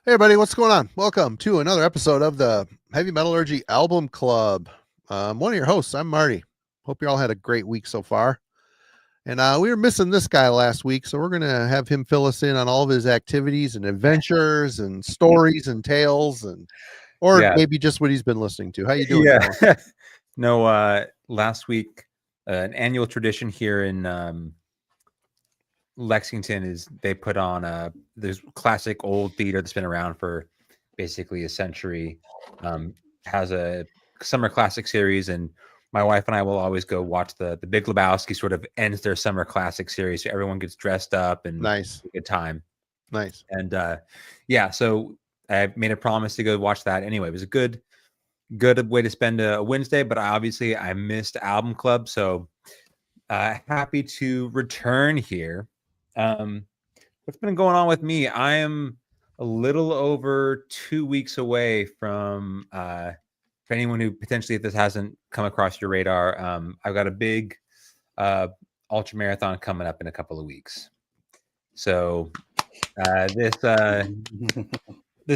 Hey everybody, what's going on? Welcome to another episode of the Heavy Metallurgy Album Club. I'm one of your hosts. I'm Marty. Hope you all had a great week so far. And we were missing this guy last week, so we're going to have him fill us in on all of his activities and adventures and stories and tales, or maybe just what he's been listening to. How you doing? Yeah. No, last week, an annual tradition here in Lexington is they put on this classic old theater that's been around for basically a century. Has a summer classic series, and my wife and I will always go watch the Big Lebowski. Sort of ends their summer classic series, so everyone gets dressed up and Nice, a good time. nice. And so I made a promise to go watch that. Anyway, it was a good way to spend a Wednesday, but I missed Album Club, so happy to return here. What's been going on with me? I am a little over 2 weeks away from for anyone who potentially, if this hasn't come across your radar, I've got a big ultra marathon coming up in a couple of weeks. So this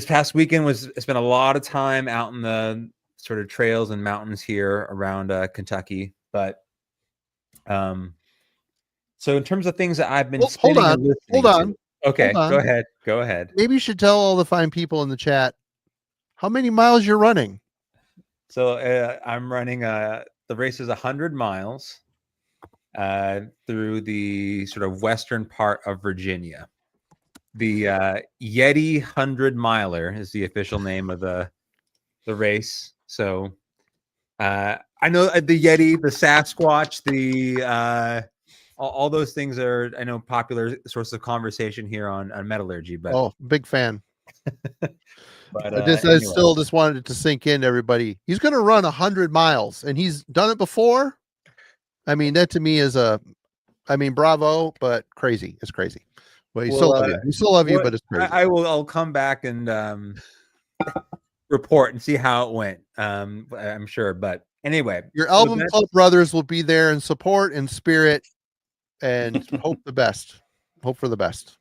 past weekend spent a lot of time out in the sort of trails and mountains here around Kentucky. But so in terms of things that I've been hold on. Okay, go ahead. Maybe you should tell all the fine people in the chat how many miles you're running. So I'm running the race is 100 miles through the sort of western part of Virginia. The Yeti 100 miler is the official name of the race. So I know the Yeti, the Sasquatch, the all those things are, I know, popular source of conversation here on Metallurgy. But big fan. But I still just wanted it to sink in, everybody. He's going to run 100 miles, and he's done it before. I mean, that to me is bravo, but crazy. It's crazy. Well, still love you. We still love you, but it's crazy. I'll come back and report and see how it went. I'm sure, but anyway, your Album Club brothers will be there in support and spirit, and hope the best. Hope for the best.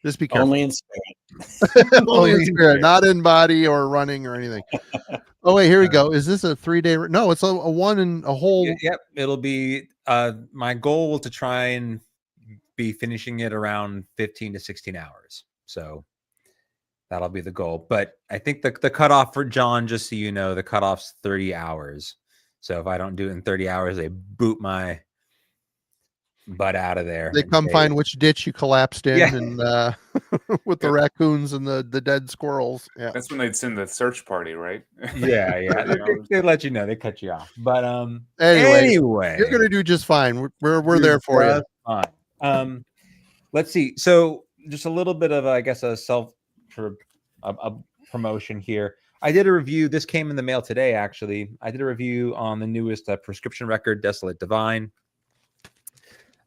Just be careful. Only in spirit. Only in spirit, not in body or running or anything. Oh wait, here we go. Is this a 3-day? No, it's a one and a whole. Yep, it'll be. My goal to try and be finishing it around 15 to 16 hours. So that'll be the goal. But I think the cutoff for John, just so you know, the cutoff's 30 hours. So if I don't do it in 30 hours, they boot my butt out of there. They come find which ditch you collapsed in, and with the raccoons and the dead squirrels. Yeah, that's when they'd send the search party, right? Yeah. they let you know, they cut you off. But anyway, you're gonna do just fine. We're there for you. Fine. Let's see. So just a little bit of, I guess, a promotion here. I did a review. This came in the mail today, actually. I did a review on the newest prescription record, Desolate Divine.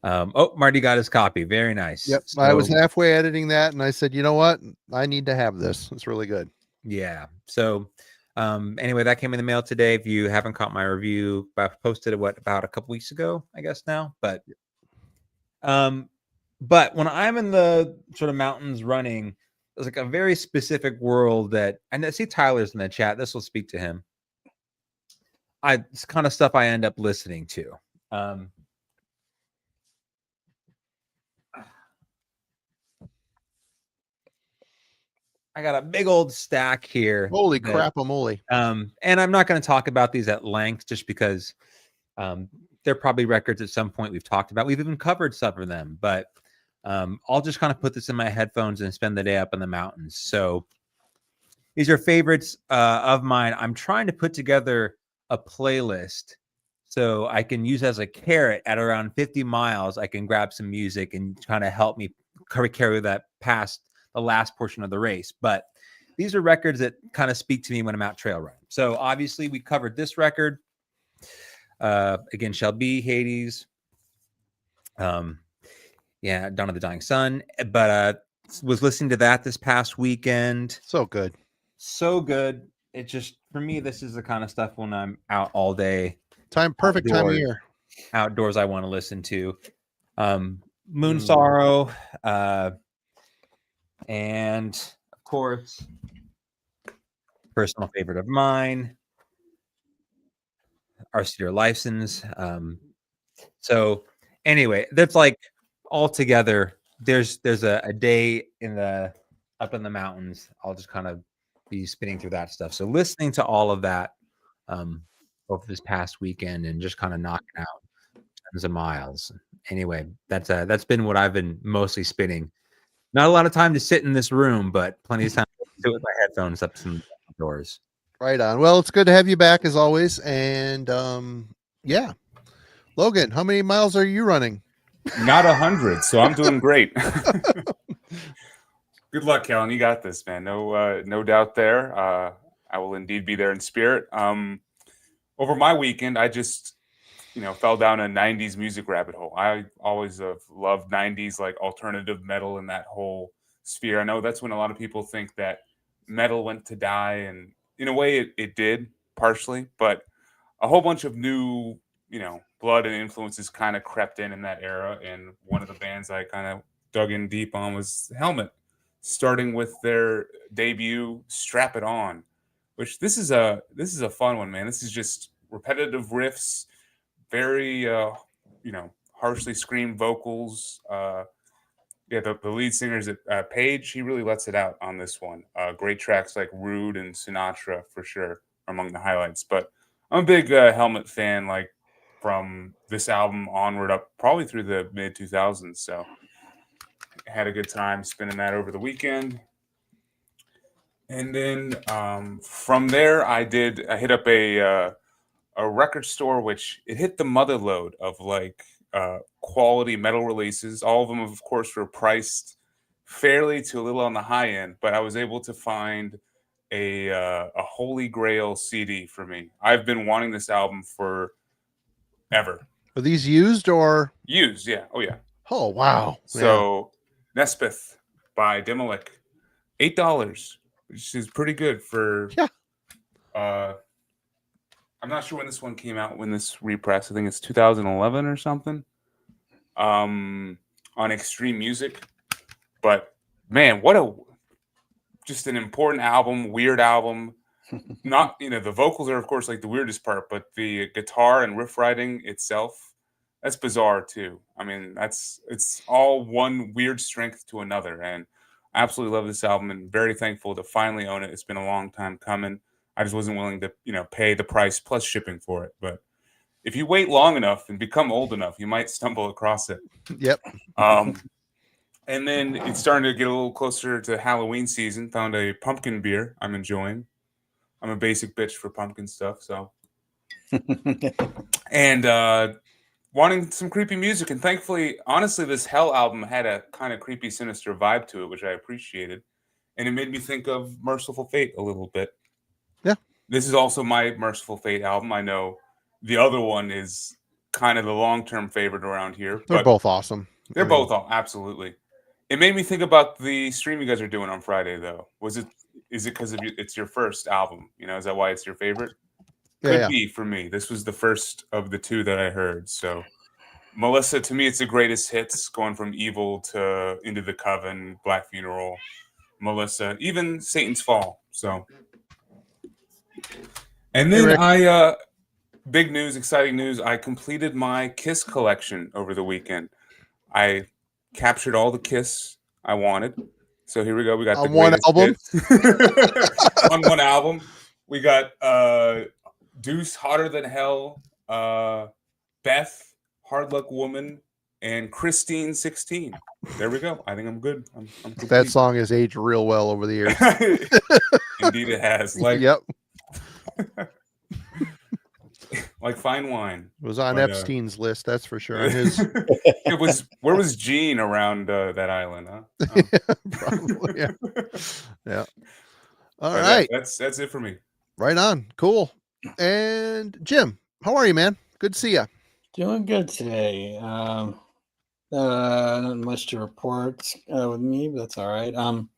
Marty got his copy. Very nice. Yep. So, I was halfway editing that, and I said, you know what? I need to have this. It's really good. Yeah. So anyway, that came in the mail today. If you haven't caught my review, I posted it about a couple weeks ago, I guess now. But when I'm in the sort of mountains running, there's like a very specific world that, and I see Tyler's in the chat. This will speak to him. It's kind of stuff I end up listening to. I got a big old stack here. Holy crap-a-moly. And I'm not going to talk about these at length just because they're probably records at some point we've talked about. We've even covered some of them, but I'll just kind of put this in my headphones and spend the day up in the mountains. So these are favorites of mine. I'm trying to put together a playlist so I can use as a carrot at around 50 miles. I can grab some music and kind of help me carry that past the last portion of the race. But these are records that kind of speak to me when I'm out trail running. So obviously we covered this record. Again, Shall Be, Hades. Dawn of the Dying Sun. But was listening to that this past weekend. So good. It just, for me, this is the kind of stuff when I'm out all day. Perfect time of year. Outdoors I want to listen to. Moon Sorrow. And course. Personal favorite of mine. RCR license. So anyway, that's like all together. There's a day up in the mountains. I'll just kind of be spinning through that stuff. So listening to all of that over this past weekend and just kind of knocking out tons of miles. Anyway, that's been what I've been mostly spinning. Not a lot of time to sit in this room, but plenty of time to sit with my headphones up some doors. Right on. Well, it's good to have you back as always. And yeah, Logan, how many miles are you running? Not 100, so I'm doing great. Good luck, Kellen. You got this, man. No doubt there. I will indeed be there in spirit. Over my weekend, I just, fell down a 90s music rabbit hole. I always have loved 90s, like alternative metal and that whole sphere. I know that's when a lot of people think that metal went to die, and in a way it did partially, but a whole bunch of new, blood and influences kind of crept in that era. And one of the bands I kind of dug in deep on was Helmet, starting with their debut Strap It On, which this is a fun one, man. This is just repetitive riffs, very harshly screamed vocals. The lead singer's Page. He really lets it out on this one. Great tracks like Rude and Sinatra for sure are among the highlights. But I'm a big Helmet fan, like from this album onward up probably through the mid 2000s. So had a good time spinning that over the weekend. And then from there, I hit up a record store, which it hit the mother load of like quality metal releases. All of them, of course, were priced fairly to a little on the high end, but I was able to find a holy grail CD for me. I've been wanting this album for ever. Are these used or used? Yeah. Oh yeah. Oh wow. So Nespeth by Demolic, $8, which is pretty good for I'm not sure when this one came out, when this repress. I think it's 2011 or something. On Extreme Music. But man, just an important album, weird album. Not, the vocals are of course like the weirdest part, but the guitar and riff writing itself, that's bizarre too. I mean, it's all one weird strength to another, and I absolutely love this album and very thankful to finally own it. It's been a long time coming. I just wasn't willing to, pay the price plus shipping for it. But if you wait long enough and become old enough, you might stumble across it. Yep. And then it's starting to get a little closer to Halloween season. Found a pumpkin beer I'm enjoying. I'm a basic bitch for pumpkin stuff, so. And wanting some creepy music. And thankfully, honestly, this Hell album had a kind of creepy, sinister vibe to it, which I appreciated. And it made me think of Merciful Fate a little bit. Yeah. This is also my Merciful Fate album. I know the other one is kind of the long-term favorite around here. They're both awesome. They're both absolutely. It made me think about the stream you guys are doing on Friday, though. Is it because it's your first album? Is that why it's your favorite? Could be for me. This was the first of the two that I heard. So Melissa, to me, it's the greatest hits, going from Evil to Into the Coven, Black Funeral, Melissa, even Satan's Fall. So, and then big news, exciting news. I completed my Kiss collection over the weekend. I captured all the Kiss I wanted. So here we go. We got the one album. On one album. We got Deuce, Hotter Than Hell, Beth, Hard Luck Woman, and Christine 16. There we go. I think I'm good. I'm complete. That song has aged real well over the years. Indeed it has. Yep. Like fine wine. It was on Epstein's list, that's for sure. It was. Where was Gene around that island? Huh? Oh. Yeah, probably. Yeah. Yeah. All right. That's it for me. Right on. Cool. And Jim, how are you, man? Good to see you. Doing good today. Not much to report with me, but that's all right. I'm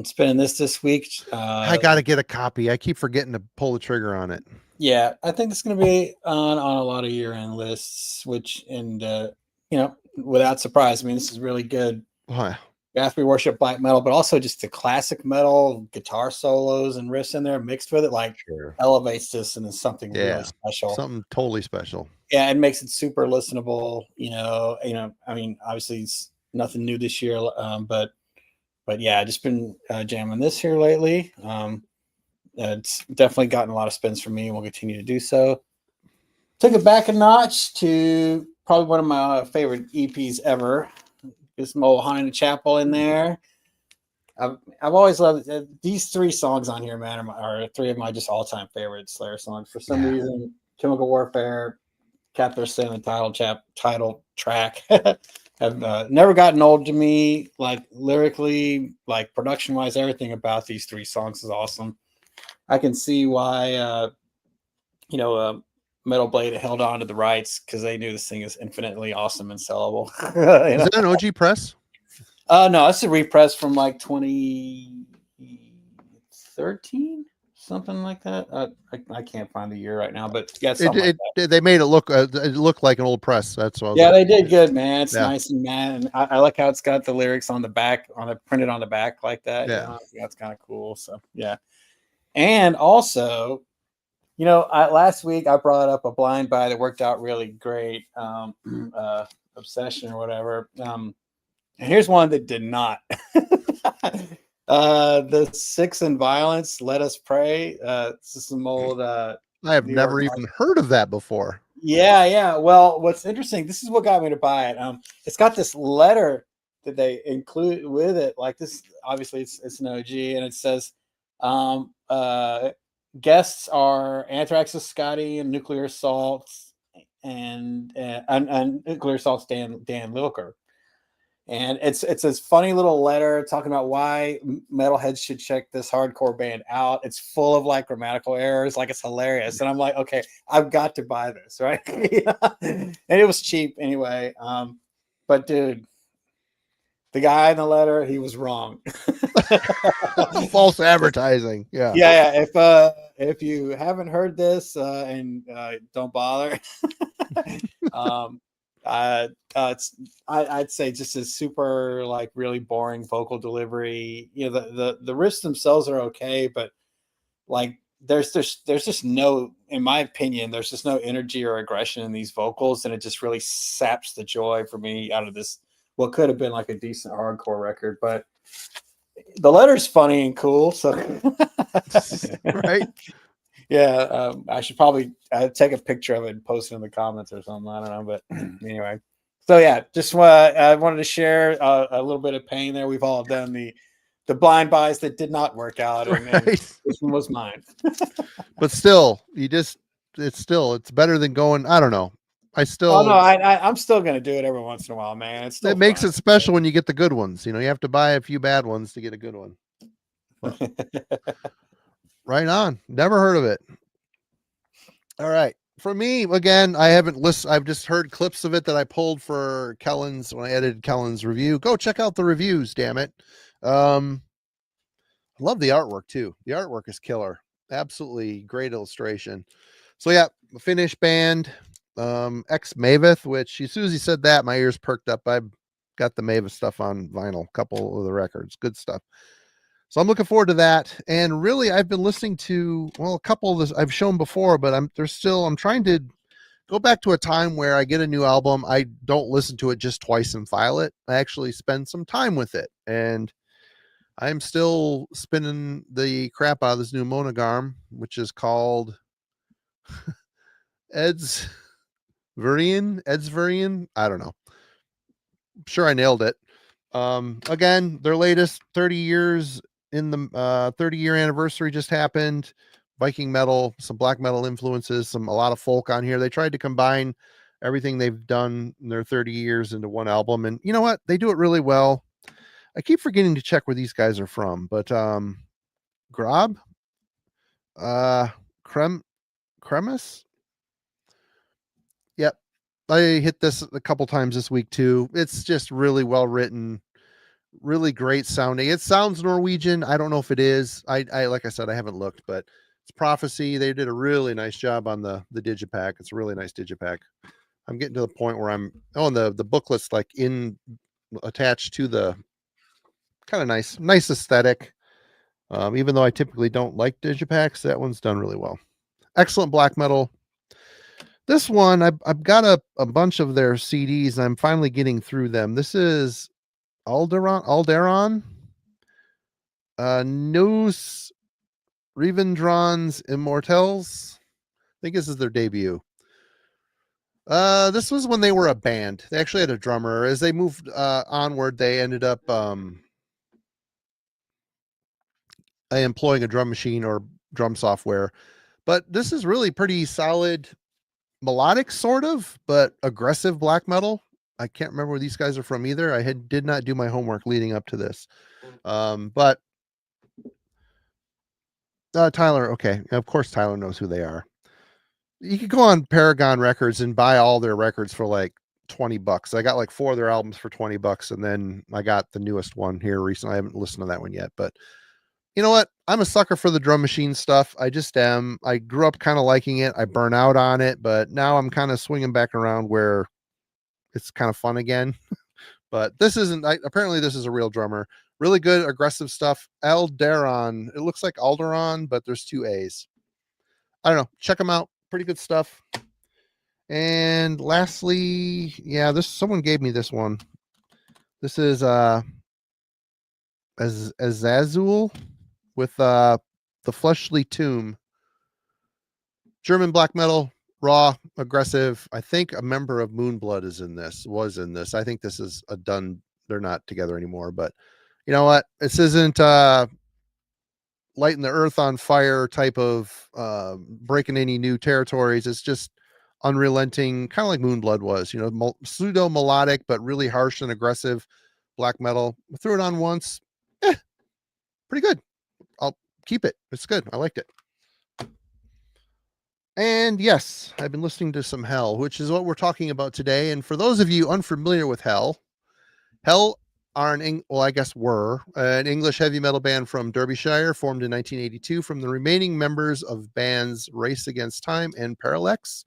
spending this week. I got to get a copy. I keep forgetting to pull the trigger on it. Yeah, I think it's going to be on a lot of year-end lists, without surprise, I mean, this is really good. Gaspy worship black metal, but also just the classic metal guitar solos and riffs in there mixed with it, like elevates this into something really special. Something totally special. Yeah, it makes it super listenable. I mean, obviously it's nothing new this year, but yeah, I just been jamming this here lately. It's definitely gotten a lot of spins for me, and will continue to do so. Took it back a notch to probably one of my favorite EPs ever. Get some old Haunting the Chapel in there. I've always loved these 3 songs on here, man, are 3 of my just all-time favorite Slayer songs. For some reason, Chemical Warfare, Capital Sin, the title track have never gotten old to me. Like lyrically, like production-wise, everything about these 3 songs is awesome. I can see why Metal Blade held on to the rights, because they knew this thing is infinitely awesome and sellable. Is that an OG press? No, it's a repress from like 2013, something like that. I can't find the year right now, but yeah, they made it look like an old press. That's what. They did good, man. It's nice and matte, and I like how it's got the lyrics on the back, printed on the back like that. Yeah, that's kind of cool. So yeah, and also, last week I brought up a blind buy that worked out really great. Obsession or whatever. And here's one that did not. The Six and Violence, Let Us Pray. This is some old. I have never even heard of that before. Yeah. Well, what's interesting, this is what got me to buy it. It's got this letter that they include with it. Like this, obviously, it's an OG, and it says, guests are Anthrax's Scotty and Nuclear Assault's and Nuclear Assault's Dan Lilker. And it's this funny little letter talking about why metalheads should check this hardcore band out. It's full of like grammatical errors, like it's hilarious. And I'm like, okay, I've got to buy this, right? And it was cheap anyway. But dude, the guy in the letter, he was wrong. False advertising. Yeah. If you haven't heard this and don't bother, I'd say just a super like really boring vocal delivery. The riffs themselves are okay, but like there's just no, in my opinion, there's just no energy or aggression in these vocals, and it just really saps the joy for me out of this what could have been like a decent hardcore record. But the letter's funny and cool, so right. Yeah, I should probably take a picture of it and post it in the comments or something. I don't know, but anyway. So yeah, just I wanted to share a little bit of pain there. We've all done the blind buys that did not work out, and this one was mine. But still, it's better than going. I don't know. I'm still going to do it every once in a while, man. It makes it special when you get the good ones. You have to buy a few bad ones to get a good one. Right on. Never heard of it. All right. For me, again, I haven't listened. I've just heard clips of it that I pulled for Kellen's when I edited Kellen's review. Go check out the reviews, damn it. I love the artwork too. The artwork is killer. Absolutely great illustration. So yeah, Finnish band, ex Maveth, which as soon as he said that, my ears perked up. I've got the Maveth stuff on vinyl, a couple of the records, good stuff. So I'm looking forward to that. And really, I've been listening to, a couple of this I've shown before, but I'm trying to go back to a time where I get a new album. I don't listen to it just twice and file it. I actually spend some time with it. And I'm still spinning the crap out of this new Monogarm, which is called Edsverian. I don't know. I'm sure I nailed it. Again, their latest 30 years in the 30-year anniversary just happened. Viking metal, some black metal influences, a lot of folk on here. They tried to combine everything they've done in their 30 years into one album. And you know what? They do it really well. I keep forgetting to check where these guys are from, but Grob, Cremus. Yep. I hit this a couple times this week too. It's just really well written, really great sounding. It sounds Norwegian. I don't know if it is. I like I said, I haven't looked, but it's Prophecy. They did a really nice job on the digipack. It's a really nice digipack. I'm getting to the point where I'm the booklet's like attached to the kind of nice aesthetic. Even though I typically don't like digipacks, that one's done really well. Excellent black metal. This one, I've got a bunch of their CDs. I'm finally getting through them. This is Alderon, Nos Revendrons Immortels. I think this is their debut. This was when they were a band. They actually had a drummer. As they moved onward, they ended up employing a drum machine or drum software. But this is really pretty solid, melodic sort of, but aggressive black metal. I can't remember where these guys are from either. I did not do my homework leading up to this. But Tyler, okay, of course Tyler knows who they are. You could go on Paragon Records and buy all their records for like $20. I got like 4 of their albums for $20, and then I got the newest one here recently. I haven't listened to that one yet, but you know what? I'm a sucker for the drum machine stuff. I just am. I grew up kind of liking it. I burn out on it, but now I'm kind of swinging back around where it's kind of fun again. But this isn't. Apparently, this is a real drummer. Really good, aggressive stuff. Alderon. It looks like Alderon, but there's 2 A's. I don't know. Check them out. Pretty good stuff. And lastly, yeah, someone gave me this one. This is Azazul with the Fleshly Tomb. German black metal, raw, aggressive. I think a member of Moonblood was in this. I think this is a done. They're not together anymore, but you know what? This isn't lighting the earth on fire type of breaking any new territories. It's just unrelenting, kind of like Moonblood was, you know, pseudo melodic, but really harsh and aggressive black metal. I threw it on once. Pretty good. I'll keep it. It's good. I liked it. And yes, I've been listening to some Hell, which is what we're talking about today. And for those of you unfamiliar with Hell are were an English heavy metal band from Derbyshire, formed in 1982 from the remaining members of bands Race Against Time and Parallax.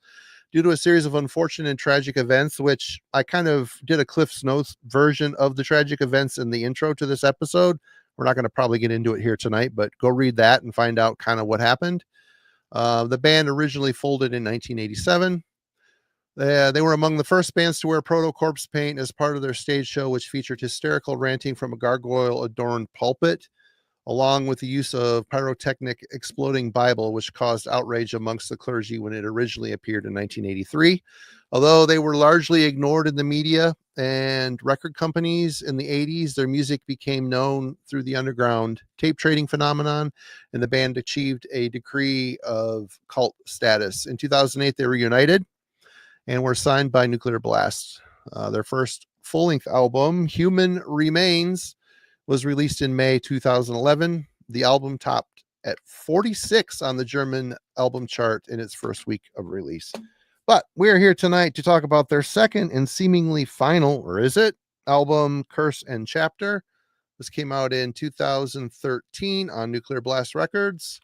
Due to a series of unfortunate and tragic events, which I kind of did a Cliff's Notes version of the tragic events in the intro to this episode. We're not going to probably get into it here tonight, but go read that and find out kind of what happened. The band originally folded in 1987. They were among the first bands to wear proto corpse paint as part of their stage show, which featured hysterical ranting from a gargoyle-adorned pulpit, along with the use of pyrotechnic exploding Bible, which caused outrage amongst the clergy when it originally appeared in 1983. Although they were largely ignored in the media and record companies in the 80s, their music became known through the underground tape trading phenomenon, and the band achieved a degree of cult status. In 2008, they were reunited and were signed by Nuclear Blast. Their first full-length album, Human Remains, was released in May 2011. The album topped at 46 on the German album chart in its first week of release. But we're here tonight to talk about their second and seemingly final, or is it, album, Curse and Chapter. This came out in 2013 on Nuclear Blast Records.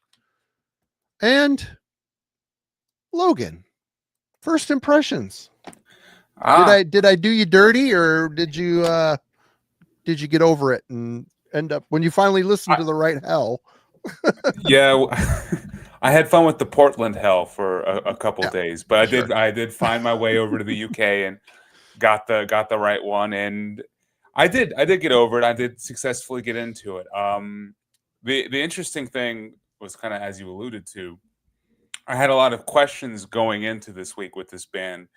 And Logan, first impressions. Did I do you dirty, or did you get over it and end up when you finally listened to the right Hell? Yeah, I had fun with the Portland Hell for a couple days, but I did find my way over to the UK and got the right one, and I did get over it. I did successfully get into it. The interesting thing was kind of, as you alluded to, I had a lot of questions going into this week with this band,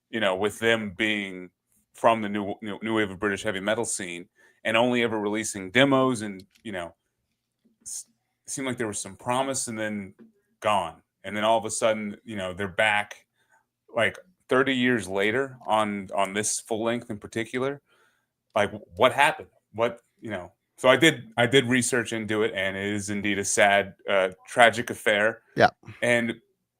you know, with them being from the new wave of British heavy metal scene and only ever releasing demos, and you know, seemed like there was some promise and then gone, and then all of a sudden, you know, they're back like 30 years later on this full length in particular. Like, what happened? What, you know? So I did research into it, and it is indeed a sad, tragic affair. Yeah.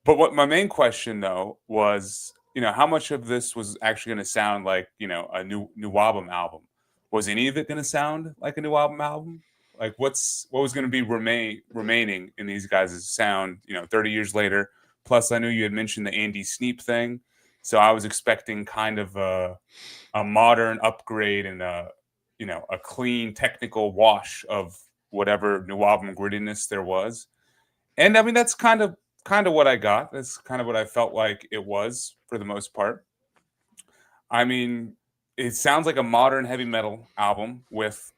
But what my main question though was, you know, how much of this was actually going to sound like, you know, a NWOBHM album? Was any of it going to sound like a NWOBHM album? Like, what was going to be remaining in these guys' sound, you know, 30 years later? Plus, I knew you had mentioned the Andy Sneap thing, so I was expecting kind of a modern upgrade and a clean technical wash of whatever NWOBHM grittiness there was. And I mean, that's kind of what I got. That's kind of what I felt like it was for the most part. I mean, it sounds like a modern heavy metal album with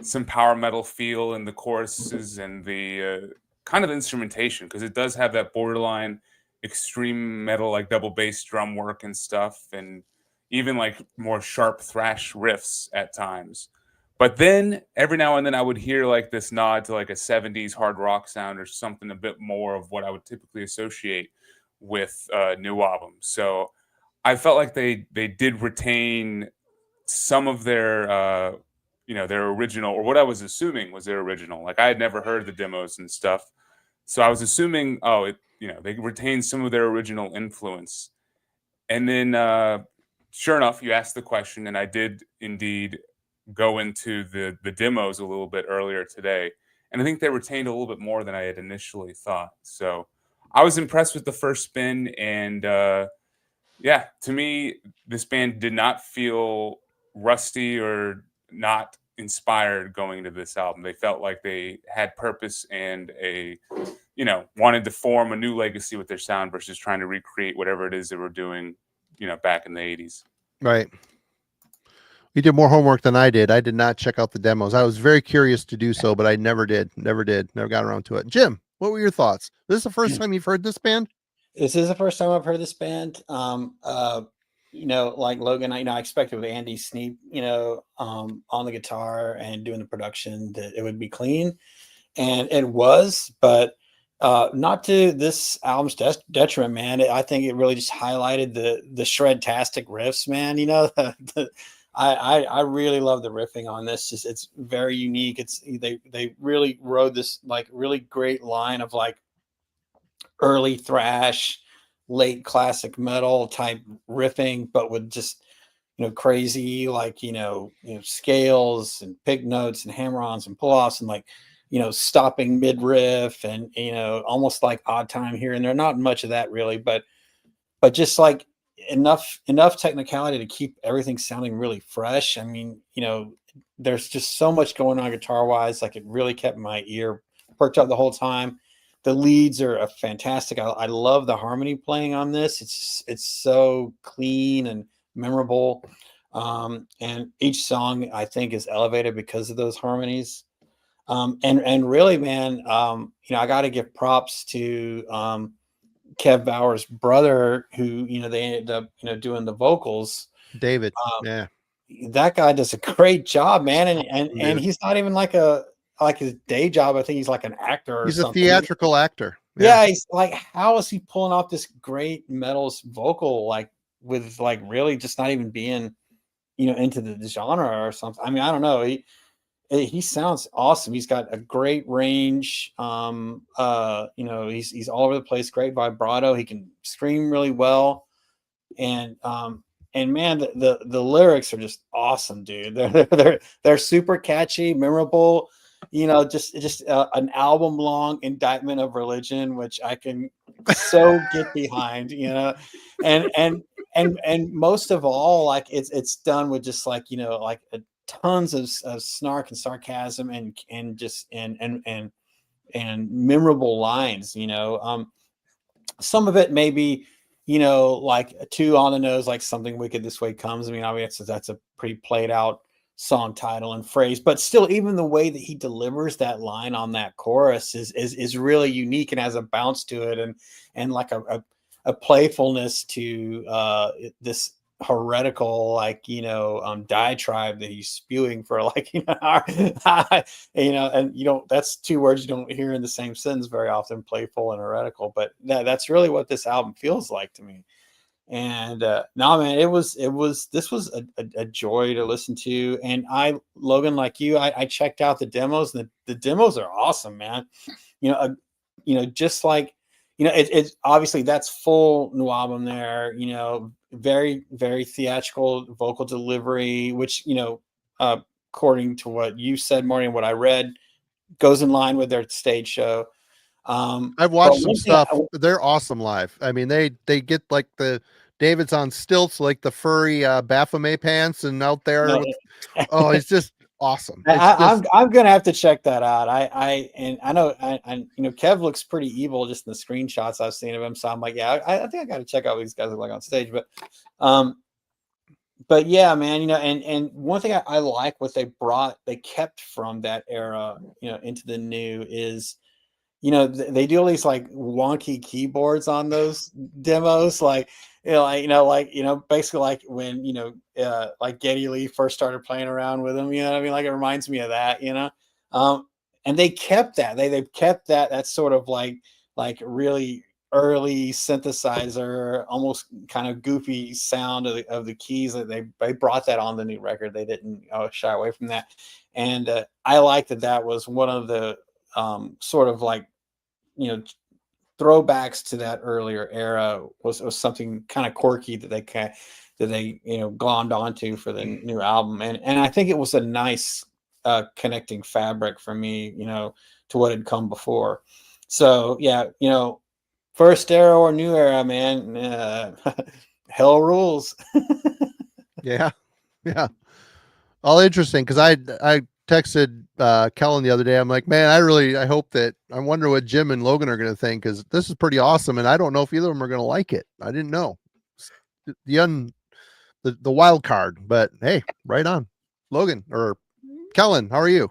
some power metal feel in the choruses and the kind of instrumentation, because it does have that borderline extreme metal, like double bass drum work and stuff, and even like more sharp thrash riffs at times. But then every now and then I would hear like this nod to like a 70s hard rock sound or something a bit more of what I would typically associate with NWOBHM. So I felt like they did retain some of their their original, or what I was assuming was their original. Like I had never heard the demos and stuff, so I was assuming they retained some of their original influence. And then sure enough, you asked the question, and I did indeed go into the demos a little bit earlier today, and I think they retained a little bit more than I had initially thought. So I was impressed with the first spin, and yeah, to me, this band did not feel rusty or not inspired going into this album. They felt like they had purpose and wanted to form a new legacy with their sound versus trying to recreate whatever it is they were doing, back in the 80s. Right. You did more homework than I did. I did not check out the demos. I was very curious to do so, but I never got around to it. Jim, what were your thoughts? This is the first time you've heard this band? This is the first time I've heard this band. Like Logan, I expected with Andy Sneap, on the guitar and doing the production, that it would be clean, and it was, but not to this album's detriment, man. I think it really just highlighted the shred-tastic riffs, man. I really love the riffing on this. Just it's very unique. They really rode this like really great line of like early thrash, late classic metal type riffing, but with just crazy like scales and pick notes and hammer-ons and pull-offs and like stopping mid-riff and almost like odd time here and there. Not much of that really, but just like enough technicality to keep everything sounding really fresh. I mean, there's just so much going on guitar-wise. Like it really kept my ear perked up the whole time. The leads are fantastic. I love the harmony playing on this. It's so clean and memorable. And each song I think is elevated because of those harmonies. And really, man, I got to give props to Kev Bauer's brother, who they ended up doing the vocals. David, yeah, that guy does a great job, man. And he's not even like his day job. I think he's like an actor or he's something. A theatrical actor. Yeah, he's like, how is he pulling off this great metal vocal, like with like really just not even being, into the genre or something? I mean, I don't know. He sounds awesome. He's got a great range. He's all over the place. Great vibrato. He can scream really well. And man, the lyrics are just awesome, dude. They're super catchy, memorable. Just an album long indictment of religion, which I can so get behind, and most of all, like it's done with just like, like tons of snark and sarcasm and just and memorable lines, some of it maybe, like too on the nose, like Something Wicked This Way Comes. I mean, obviously that's a pretty played out song title and phrase, but still, even the way that he delivers that line on that chorus is really unique and has a bounce to it and like a playfulness to this heretical diatribe that he's spewing for like and that's two words you don't hear in the same sentence very often, playful and heretical, but that's really what this album feels like to me. And no, man, this was a joy to listen to. And Logan, like you, I checked out the demos, and the demos are awesome, man. Just like, it's obviously that's full NWOBHM there, very, very theatrical vocal delivery, which, according to what you said, Marty, and what I read, goes in line with their stage show. I've watched some stuff. They're awesome live. I mean, they get like the David's on stilts like the furry Baphomet pants and out there. No, With, oh, it's just awesome. It's just, I'm gonna have to check that out. I know Kev looks pretty evil just in the screenshots I've seen of him. So I'm like, yeah, I think I got to check out what these guys look like on stage. But yeah, man, and one thing I like what they kept from that era, into the new is, they do all these like wonky keyboards on those demos, like basically like when like Geddy Lee first started playing around with them, what I mean? Like it reminds me of that, and they kept that. They kept that sort of like really early synthesizer, almost kind of goofy sound of the keys. That they brought that on the new record. They didn't shy away from that, and I like that was one of the sort of like throwbacks to that earlier era. Was something kind of quirky that they glommed onto for the new album, and I think it was a nice connecting fabric for me, to what had come before. So yeah, first era or new era, man, hell rules. yeah. All interesting, because I texted Kellen the other day. I'm like, man, I hope that, I wonder what Jim and Logan are going to think, because this is pretty awesome, and I don't know if either of them are going to like it. I didn't know the wild card, but hey, right on. Logan or Kellen, how are you?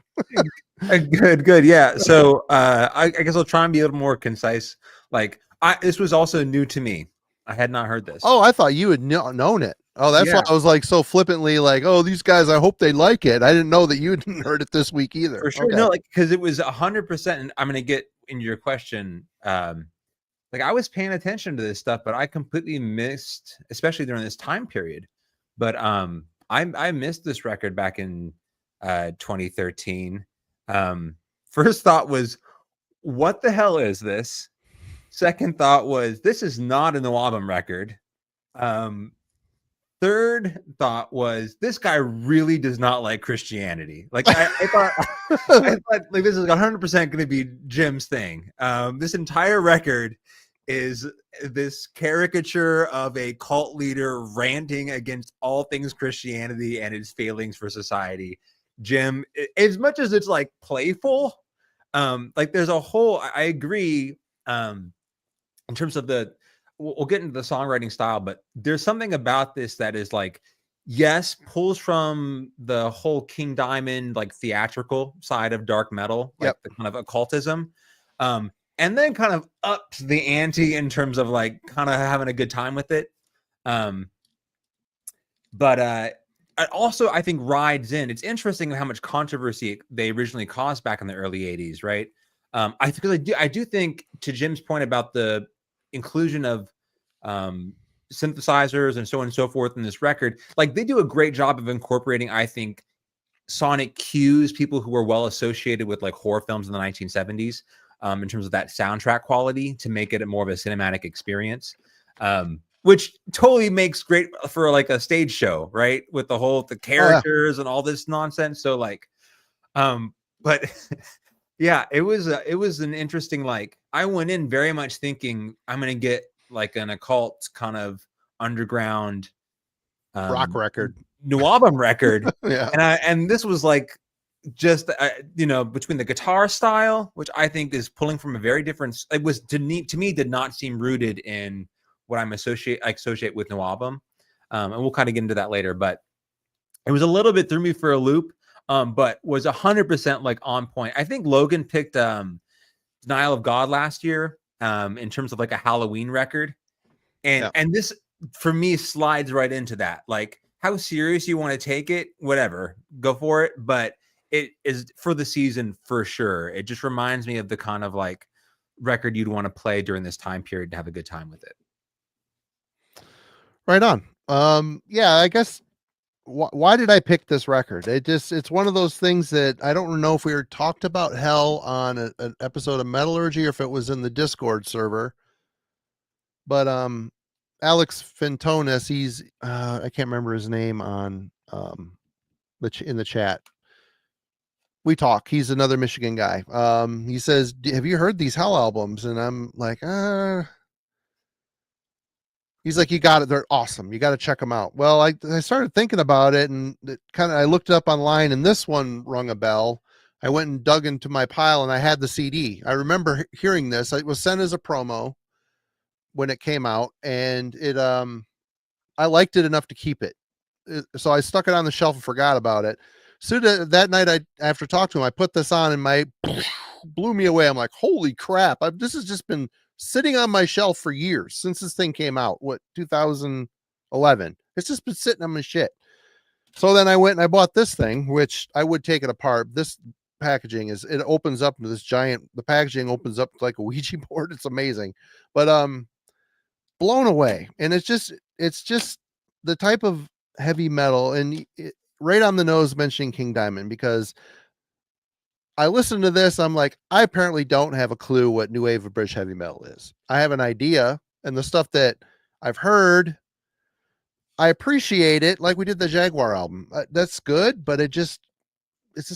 Good. Yeah. So I guess I'll try and be a little more concise. Like this was also new to me. I had not heard this. Oh, I thought you had known it. Oh, that's why I was like so flippantly like, oh, these guys, I hope they like it. I didn't know that you hadn't heard it this week either. For sure. Okay. No, like, because it was 100%. And I'm going to get into your question. Like I was paying attention to this stuff, but I completely missed, especially during this time period. But I missed this record back in 2013. First thought was, what the hell is this? Second thought was, this is not an NWOBHM record. Third thought was, this guy really does not like Christianity. Like I thought, I thought like this is 100% going to be Jim's thing. This entire record is this caricature of a cult leader ranting against all things Christianity and its failings for society. Jim, as much as it's like playful, like there's a whole, I agree, in terms of we'll get into the songwriting style, but there's something about this that is like, yes, pulls from the whole King Diamond, like theatrical side of dark metal, like the kind of occultism, and then kind of ups the ante in terms of like kind of having a good time with it. But it also, I think, rides in. It's interesting how much controversy they originally caused back in the early 80s, right? I do think, to Jim's point about the inclusion of synthesizers and so on and so forth in this record, like they do a great job of incorporating, I think, sonic cues, people who were well associated with like horror films in the 1970s, in terms of that soundtrack quality, to make it more of a cinematic experience, which totally makes great for like a stage show, right? With the characters and all this nonsense. So like, but yeah, it was an interesting, like, I went in very much thinking I'm going to get like an occult kind of underground rock record, NWOBHM record. Yeah. And this was like, just between the guitar style, which I think is pulling from a very different, it was to me did not seem rooted in what I associate with NWOBHM, and we'll kind of get into that later, but it was a little bit threw me for a loop, but was 100% like on point. I think Logan picked Denial of God last year in terms of like a Halloween record, and this for me slides right into that. Like, how serious you want to take it, whatever, go for it, but it is for the season for sure. It just reminds me of the kind of like record you'd want to play during this time period to have a good time with it. Right on. Yeah, I guess why did I pick this record? It's one of those things that I don't know if we were talked about Hell on an episode of Metallurgy or if it was in the Discord server, but Alex Fintonis, he's I can't remember his name on in the chat. We talk. He's another Michigan guy. He says, have you heard these Hell albums? And I'm like, He's like, you got it. They're awesome. You got to check them out. Well, I started thinking about it, and I looked it up online, and this one rung a bell. I went and dug into my pile, and I had the CD. I remember hearing this. It was sent as a promo when it came out, and I liked it enough to keep it. So I stuck it on the shelf and forgot about it. So that night, after talking to him, I put this on, and my blew me away. I'm like, holy crap! This has just been sitting on my shelf for years since this thing came out. What, 2011? It's just been sitting on my shit. So then I went and I bought this thing, which I would take it apart. This packaging it opens up into this giant. The packaging opens up like a Ouija board. It's amazing, but blown away. And it's just the type of heavy metal, and right on the nose mentioning King Diamond, because I listened to this. I'm like, I apparently don't have a clue what new wave of British heavy metal is. I have an idea, and the stuff that I've heard, I appreciate it. Like we did the Jaguar album. That's good, but it's just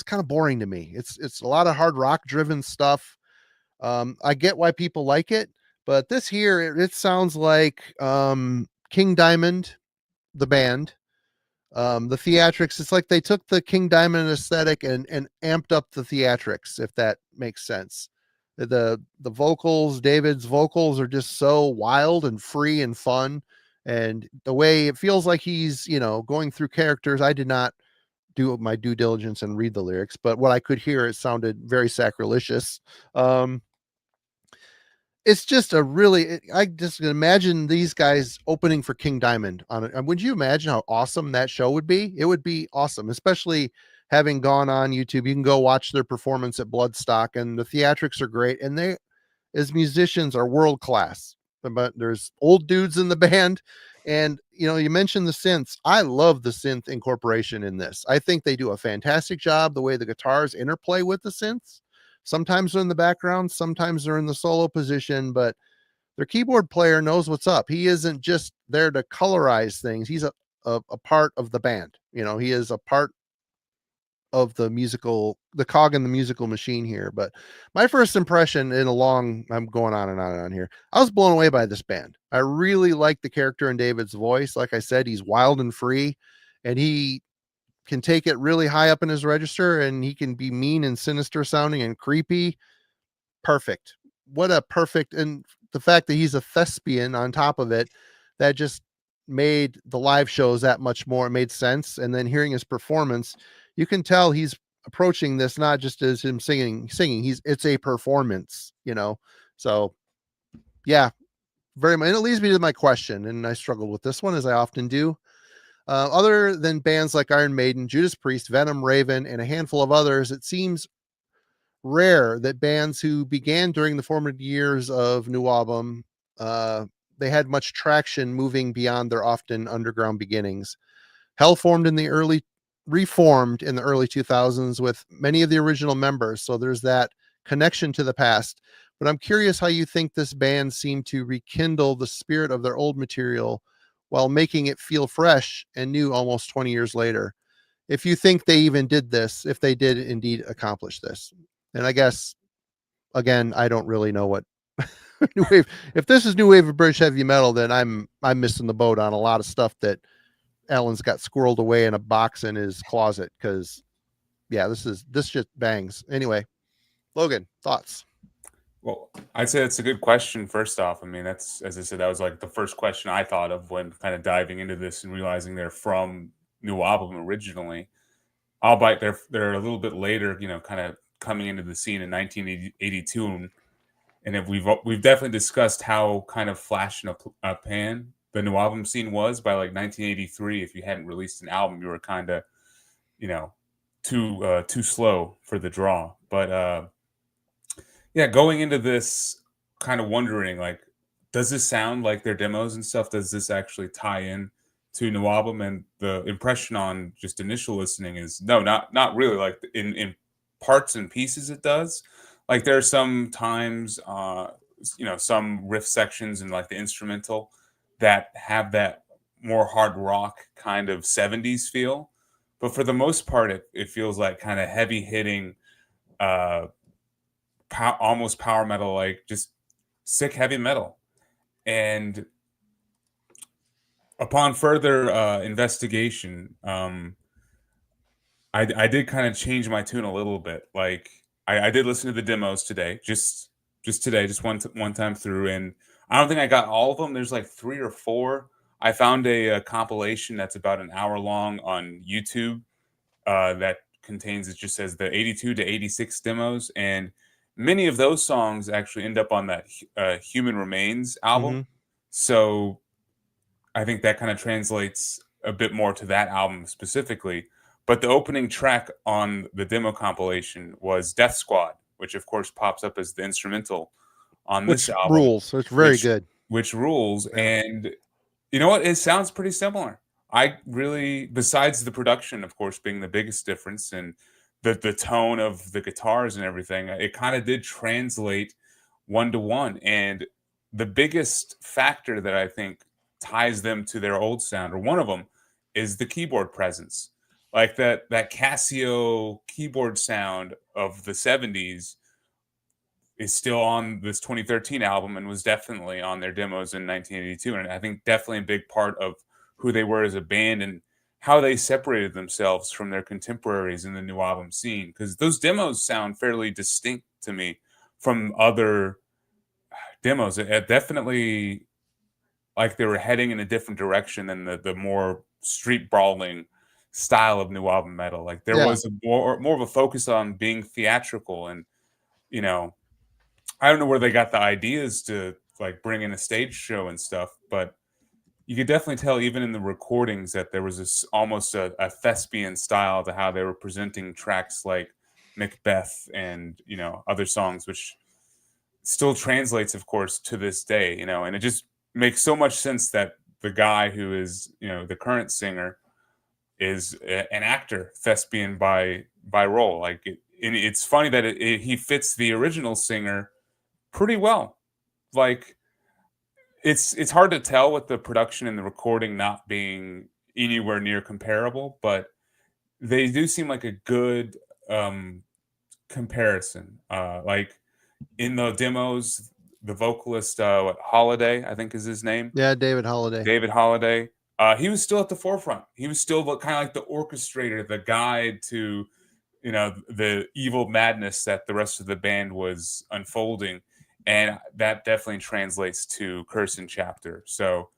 kind of boring to me. It's a lot of hard rock driven stuff. I get why people like it, but this here, it sounds like King Diamond, the band. The theatrics, it's like they took the King Diamond aesthetic and amped up the theatrics, if that makes sense. The vocals, David's vocals are just so wild and free and fun, and the way it feels like he's, going through characters. I did not do my due diligence and read the lyrics, but what I could hear, it sounded very sacrilegious. It's just I just imagine these guys opening for King Diamond on it. Would you imagine how awesome that show would be? It would be awesome, especially having gone on YouTube. You can go watch their performance at Bloodstock, and the theatrics are great. And they, as musicians, are world class. But there's old dudes in the band. And, you mentioned the synths. I love the synth incorporation in this. I think they do a fantastic job, the way the guitars interplay with the synths. Sometimes they're in the background, sometimes they're in the solo position, but their keyboard player knows what's up. He isn't just there to colorize things. He's a part of the band. He is a part of the cog in the musical machine here. But my first impression I'm going on and on and on here. I was blown away by this band. I really like the character in David's voice. Like I said, he's wild and free, and he can take it really high up in his register, and he can be mean and sinister sounding and creepy. Perfect. What a perfect, and the fact that he's a thespian on top of it, that just made the live shows that much more. It made sense. And then hearing his performance, you can tell he's approaching this not just as him singing. It's a performance, So yeah, very much. And it leads me to my question, and I struggled with this one, as I often do. Other than bands like Iron Maiden, Judas Priest, Venom, Raven, and a handful of others, it seems rare that bands who began during the formative years of NWOBHM, they had much traction moving beyond their often underground beginnings. Hell reformed in the early 2000s with many of the original members, so there's that connection to the past. But I'm curious how you think this band seemed to rekindle the spirit of their old material while making it feel fresh and new almost 20 years later. If you think they even did this, if they did indeed accomplish this. And I guess, again, I don't really know what new wave. If this is new wave of British heavy metal, then I'm missing the boat on a lot of stuff that Alan's got squirreled away in a box in his closet. Because, yeah, this just bangs. Anyway, Logan, thoughts? Well, I'd say that's a good question. First off, I mean, that's, as I said, that was like the first question I thought of when kind of diving into this and realizing they're from NWOBHM originally. Albeit they're a little bit later, kind of coming into the scene in 1982, and we've definitely discussed how kind of flash in a pan the NWOBHM scene was by like 1983. If you hadn't released an album, you were kind of, too slow for the draw. But yeah, going into this, kind of wondering, like, does this sound like their demos and stuff? Does this actually tie in to NWOBHM? And the impression on just initial listening is no, not really. Like in parts and pieces, it does. Like there are some times, some riff sections and like the instrumental that have that more hard rock kind of 70s feel. But for the most part, it feels like kind of heavy hitting, almost power metal, like just sick heavy metal. And upon further investigation, I did kind of change my tune a little bit. Like I did listen to the demos today, just today, just one time through, and I don't think I got all of them. There's like 3 or 4. I found a compilation that's about an hour long on YouTube that contains, it just says the 82 to 86 demos, and many of those songs actually end up on that Human Remains album. Mm-hmm. So I think that kind of translates a bit more to that album specifically. But the opening track on the demo compilation was Death Squad, which of course pops up as the instrumental on this album. Rules. It's very good. Which rules. Yeah. And you know what? It sounds pretty similar. I really, besides the production, of course, being the biggest difference, and the tone of the guitars and everything, it kind of did translate 1-to-1. And the biggest factor that I think ties them to their old sound, or one of them, is the keyboard presence. Like that Casio keyboard sound of the 70s is still on this 2013 album and was definitely on their demos in 1982. And I think definitely a big part of who they were as a band and how they separated themselves from their contemporaries in the NWOBHM scene. Because those demos sound fairly distinct to me from other demos. It definitely, like, they were heading in a different direction than the more street brawling style of NWOBHM metal. Like there was more of a focus on being theatrical, and you know, I don't know where they got the ideas to like bring in a stage show and stuff, but you could definitely tell even in the recordings that there was this almost a thespian style to how they were presenting tracks like Macbeth and, you know, other songs, which still translates, of course, to this day, you know, and it just makes so much sense that the guy who is, you know, the current singer is an actor, thespian by role. Like it's funny that he fits the original singer pretty well. Like it's hard to tell with the production and the recording not being anywhere near comparable, but they do seem like a good comparison. Like in the demos, the vocalist Halliday, I think is his name. Yeah, David Halliday. David Halliday. He was still at the forefront. He was still kind of like the orchestrator, the guide to, you know, the evil madness that the rest of the band was unfolding. And that definitely translates to Curse and Chapter. So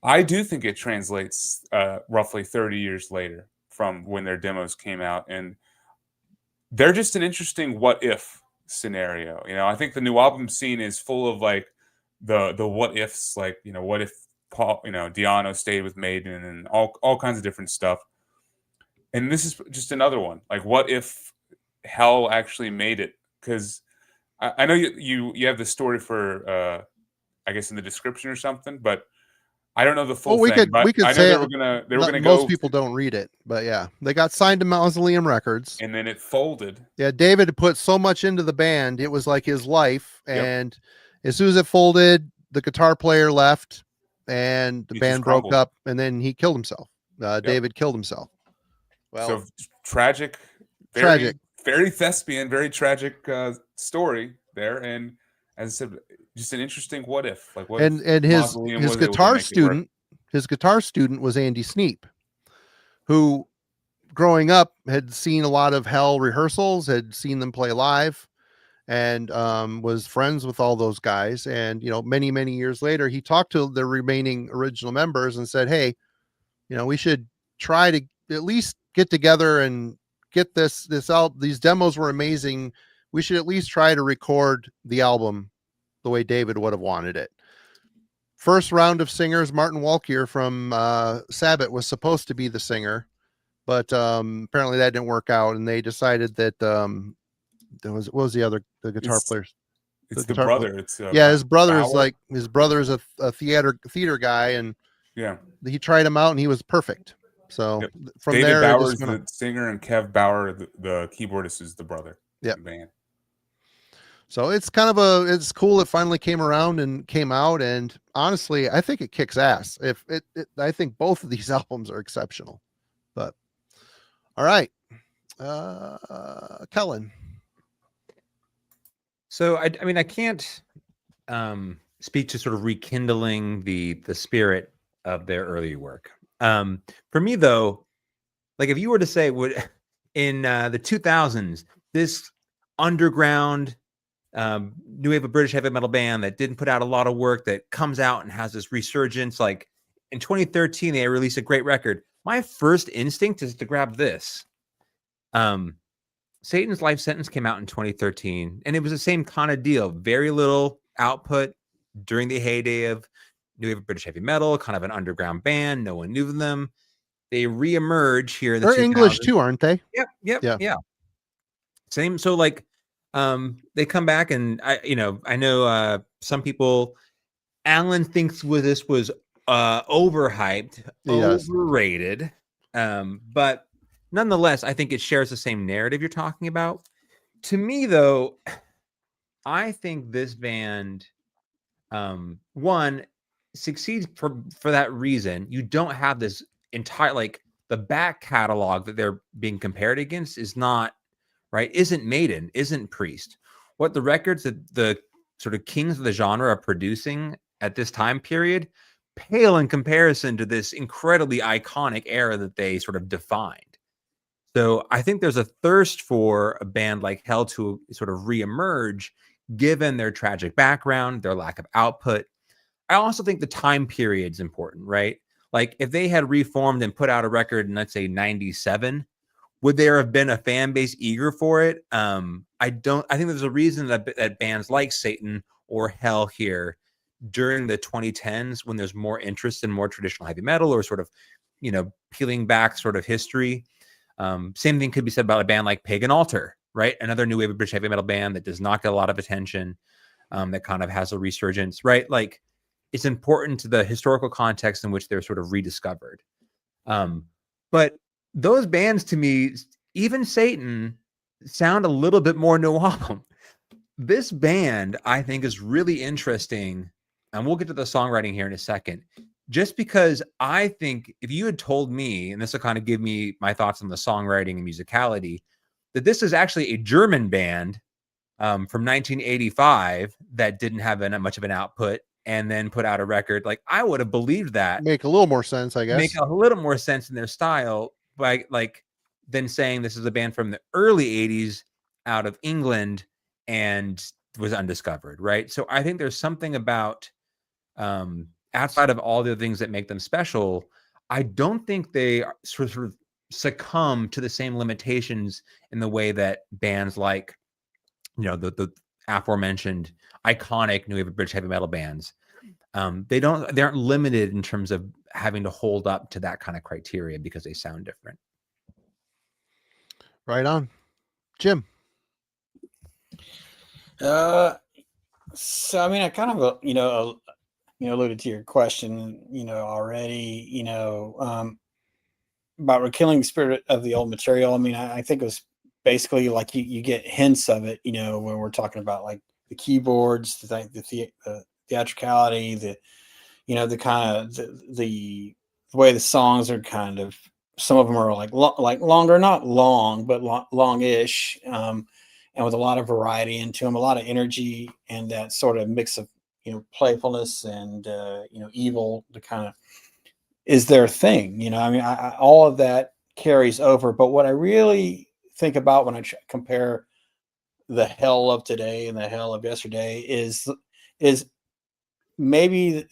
I do think it translates roughly 30 years later from when their demos came out. And they're just an interesting what if scenario. You know, I think the NWOBHM scene is full of like the what ifs, like, you know, what if Paul, you know, Diano stayed with Maiden and all kinds of different stuff. And this is just another one. Like, what if Hell actually made it? Because I know you have the story for I guess in the description or something, but I don't know the full thing. We could I know say they were gonna most go. people don't read it, but yeah, they got signed to Mausoleum Records, And then it folded. Yeah, David put so much into the band; it was like his life. And as soon as it folded, the guitar player left, and the band broke up, and then he killed himself. David killed himself. Well, so tragic, very thespian, very tragic story there. And as I said, just an interesting what if. Like what? And his guitar student, was Andy Sneap, who growing up had seen a lot of Hell rehearsals, had seen them play live, and was friends with all those guys. And, you know, many, many years later, he talked to the remaining original members and said, hey, you know, we should try to at least get together and get this out. These demos were amazing. We should at least try to record the album the way David would have wanted it. First round of singers, Martin Walkier from Sabbat was supposed to be the singer, but apparently that didn't work out. And they decided that what was the guitar players? It's the brother. His brother is his brother's a theater guy, and he tried him out and he was perfect. So from David there, Bauer is the singer, and Kev Bauer, the keyboardist, is the brother. Yeah, band. So it's kind of it's cool. It finally came around and came out, and honestly, I think it kicks ass. I think both of these albums are exceptional. But all right, Kellen. So I mean, I can't speak to sort of rekindling the spirit of their early work. For me, though, like if you were to say, would in the 2000s, this underground new wave of British heavy metal band that didn't put out a lot of work that comes out and has this resurgence, like in 2013, they released a great record. My first instinct is to grab this. Satan's Life Sentence came out in 2013, and it was the same kind of deal. Very little output during the heyday of new wave of British heavy metal, kind of an underground band. No one knew them. They reemerge here in the They're 2000s. English too, aren't they? Yeah. Same. So like, they come back, and I know some people, Alan thinks this was overhyped, overrated. But nonetheless, I think it shares the same narrative you're talking about. To me, though, I think this band, one, succeeds for that reason. You don't have this entire, like, the back catalog that they're being compared against is not, right, isn't Maiden, isn't Priest. What the records that the sort of kings of the genre are producing at this time period pale in comparison to this incredibly iconic era that they sort of defined. So I think there's a thirst for a band like Hell to sort of reemerge, given their tragic background, their lack of output. I also think the time period is important, right? Like if they had reformed and put out a record in, let's say, 97, would there have been a fan base eager for it? I think there's a reason that bands like Satan or Hell here during the 2010s, when there's more interest in more traditional heavy metal or sort of, peeling back sort of history. Same thing could be said about a band like Pagan Altar, right? Another new wave of British heavy metal band that does not get a lot of attention, that kind of has a resurgence, right? Like it's important to the historical context in which they're sort of rediscovered. But those bands, to me, even Satan, sound a little bit more NWOBHM. This band, I think, is really interesting, and we'll get to the songwriting here in a second, just because I think if you had told me, and this will kind of give me my thoughts on the songwriting and musicality, that this is actually a German band from 1985 that didn't have much of an output and then put out a record, like I would have believed that. Make a little more sense, I guess. Make a little more sense in their style, by like than saying this is a band from the early 80s out of England and was undiscovered, right? So I think there's something about outside of all the things that make them special, I don't think they sort of succumb to the same limitations in the way that bands like, the aforementioned iconic new wave of British heavy metal bands, they aren't limited in terms of having to hold up to that kind of criteria because they sound different. Right on. Jim. So I mean, I kind of alluded to your question, already, about rekindling the spirit of the old material. I mean, I think it was basically like you get hints of it, when we're talking about like the keyboards, the theatricality, the kind of the way the songs are kind of, some of them are like longer, not long, but longish, and with a lot of variety into them, a lot of energy, and that sort of mix of playfulness and evil, the kind of is their thing. I mean, all of that carries over. But what I really think about when I compare the Hell of today and the Hell of yesterday is maybe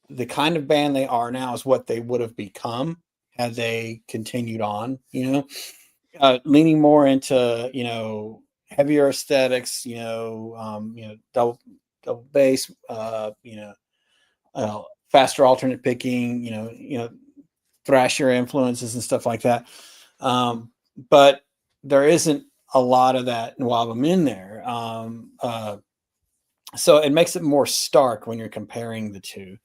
the kind of band they are now is what they would have become had they continued on, leaning more into, heavier aesthetics, double bass, faster alternate picking, thrasher influences and stuff like that. But there isn't a lot of that NWOBHM in there. So it makes it more stark when you're comparing the two.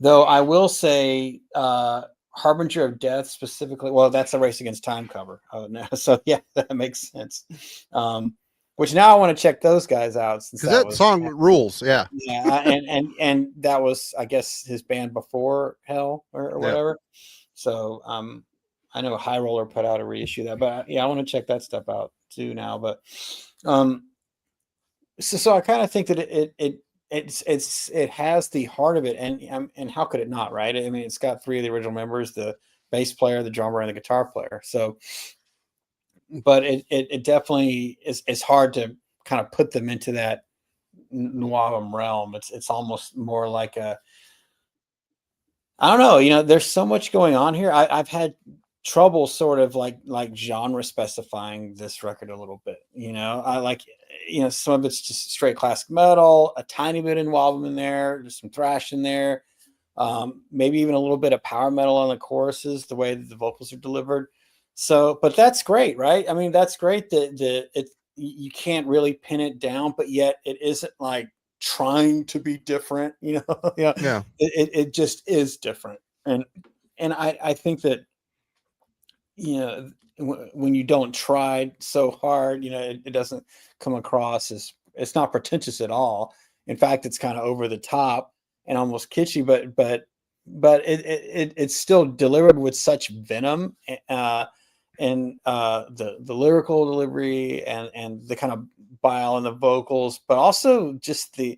Though I will say, Harbinger of Death specifically, well, that's a Race Against Time cover. Oh, no. So yeah, that makes sense. Which now I want to check those guys out, because that song rules. Yeah. Yeah. And that was, I guess, his band before Hell or whatever. So I know High Roller put out a reissue of that, but yeah, I want to check that stuff out too now. But so I kind of think that it it has the heart of it, and how could it not, right? I mean, it's got 3 of the original members, the bass player, the drummer, and the guitar player. So, but it definitely is hard to kind of put them into that NWOBHM realm. It's almost more like I don't know, there's so much going on here. I've had trouble sort of like genre specifying this record a little bit. I like, some of it's just straight classic metal, a tiny bit in NWOBHM in there, there's some thrash in there, maybe even a little bit of power metal on the choruses, the way that the vocals are delivered. So, but that's great, right? I mean, that's great that you can't really pin it down, but yet it isn't like trying to be different, yeah. It just is different. And I think that, when you don't try so hard, it doesn't come across as, it's not pretentious at all. In fact, it's kind of over the top and almost kitschy, but it's still delivered with such venom, and the lyrical delivery and the kind of bile in the vocals, but also just the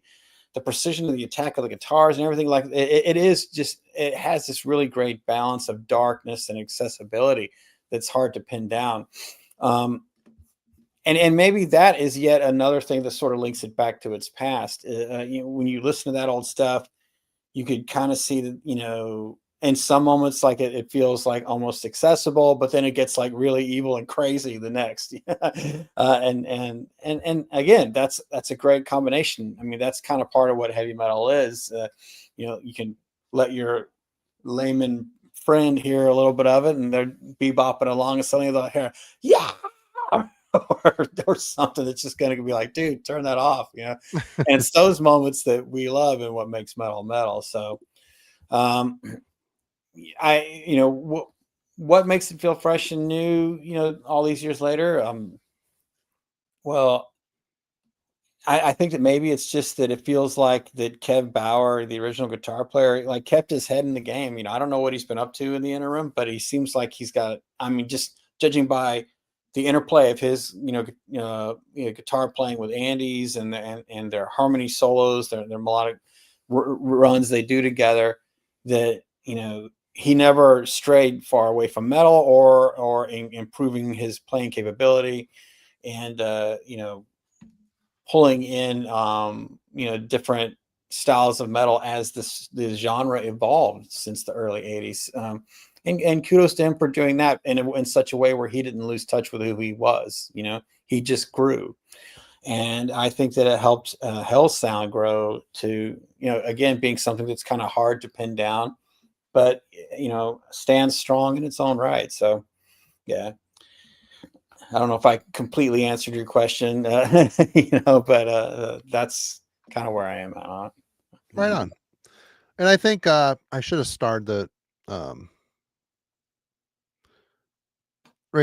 precision of the attack of the guitars and everything. Like it has this really great balance of darkness and accessibility that's hard to pin down. And maybe that is yet another thing that sort of links it back to its past. When you listen to that old stuff, you could kind of see that, in some moments, like it feels like almost accessible, but then it gets like really evil and crazy the next. And again, that's a great combination. I mean, that's kind of part of what heavy metal is. You can let your layman friend hear a little bit of it, and they're bebopping along, and suddenly they'll hear, yeah, or something that's just going to be like, dude, turn that off. And it's those moments that we love and what makes metal. So, what makes it feel fresh and new, all these years later? Well, I think that maybe it's just that it feels like that Kev Bauer, the original guitar player, like kept his head in the game. I don't know what he's been up to in the interim, but he seems like he's got, just judging by the interplay of his, guitar playing with Andy's and their harmony solos, their melodic runs they do together, that, he never strayed far away from metal or improving his playing capability, and pulling in different styles of metal as the genre evolved since the early 80s. And kudos to him for doing that in such a way where he didn't lose touch with who he was. He just grew. And I think that it helped Hell's sound grow to, again, being something that's kind of hard to pin down, but stands strong in its own right. So yeah, I don't know if I completely answered your question, but that's kind of where I am at. Right on. And I think I should have starred the right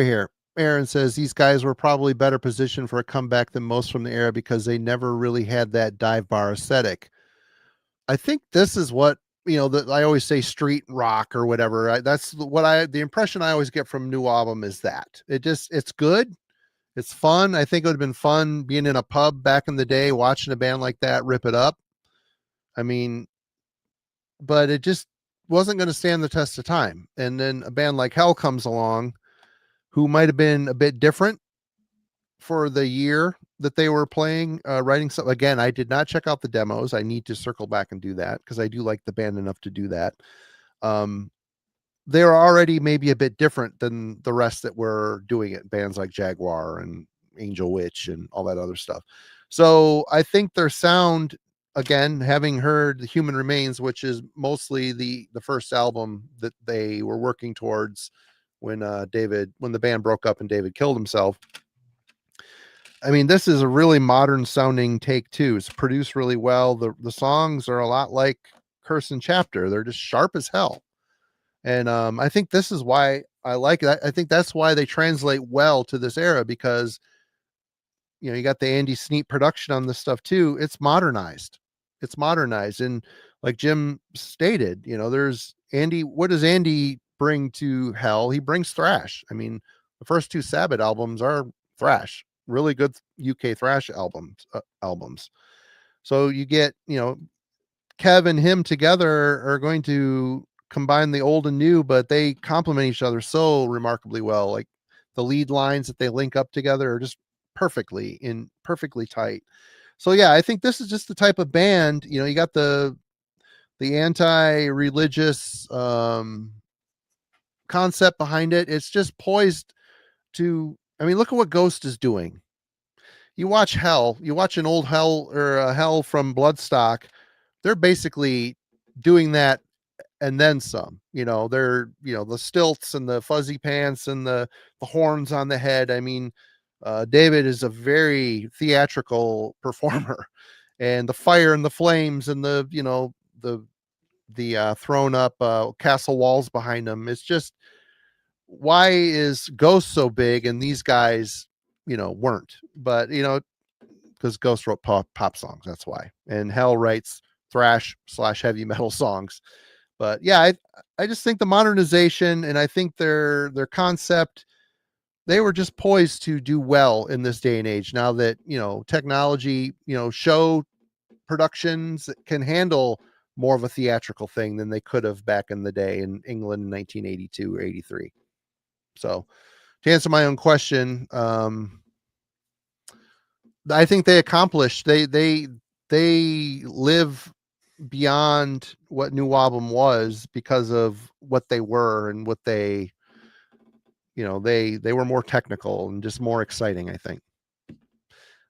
here. Aaron says these guys were probably better positioned for a comeback than most from the era because they never really had that dive bar aesthetic. I think this is what, I always say street rock or whatever. Right? That's what the impression I always get from NWOBHM is that it's good. It's fun. I think it would have been fun being in a pub back in the day, watching a band like that rip it up. I mean, but it just wasn't going to stand the test of time. And then a band like Hell comes along, who might have been a bit different for the year that they were playing, writing stuff. Again, I did not check out the demos. I need to circle back and do that because I do like the band enough to do that. They're already maybe a bit different than the rest that were doing it. Bands like Jaguar and Angel Witch and all that other stuff. So I think their sound, again, having heard The Human Remains, which is mostly the first album that they were working towards when the band broke up and David killed himself. I mean, this is a really modern sounding take too. It's produced really well. The songs are a lot like Curse and Chapter. They're just sharp as hell. And I think this is why I like it. I think that's why they translate well to this era, because you got the Andy Sneap production on this stuff too. It's modernized. And like Jim stated, there's Andy. What does Andy bring to Hell? He brings thrash. I mean, the first 2 Sabbat albums are thrash, really good UK thrash albums. So you get, Kev and him together are going to combine the old and new, but they complement each other so remarkably well. Like the lead lines that they link up together are just perfectly tight. So yeah, I think this is just the type of band, you got the anti-religious concept behind it. It's just poised to, look at what Ghost is doing. You watch an old Hell or a Hell from Bloodstock. They're basically doing that and then some. They're, the stilts and the fuzzy pants and the horns on the head. David is a very theatrical performer, and the fire and the flames and the thrown up castle walls behind him. It's just, why is Ghost so big and these guys, weren't? But because Ghost wrote pop songs, that's why. And Hell writes thrash/heavy metal songs. But yeah, I just think the modernization, and I think their concept, they were just poised to do well in this day and age. Now that, technology, show productions can handle more of a theatrical thing than they could have back in the day in England in 1982 or 83. So to answer my own question, I think they accomplished, they live beyond what NWOBHM was because of what they were and what they were more technical and just more exciting, I think.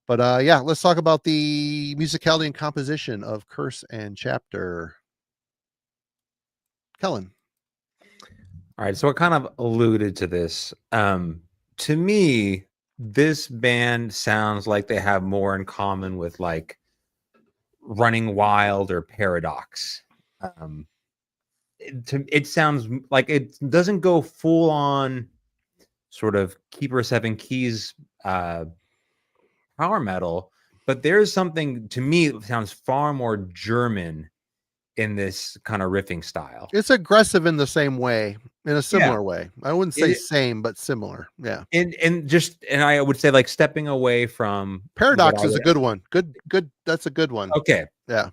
But yeah, let's talk about the musicality and composition of Curse and Chapter. Kellen. All right, so I kind of alluded to this. To me, this band sounds like they have more in common with like Running Wild or Paradox. It sounds like it doesn't go full on sort of Keeper 7 Keys power metal, but there's something, to me, it sounds far more German in this kind of riffing style. It's aggressive in the same way, in a similar way. I wouldn't say same, but similar. Yeah. And I would say like stepping away from Paradox is a good one. Good. That's a good one. Okay. Yeah.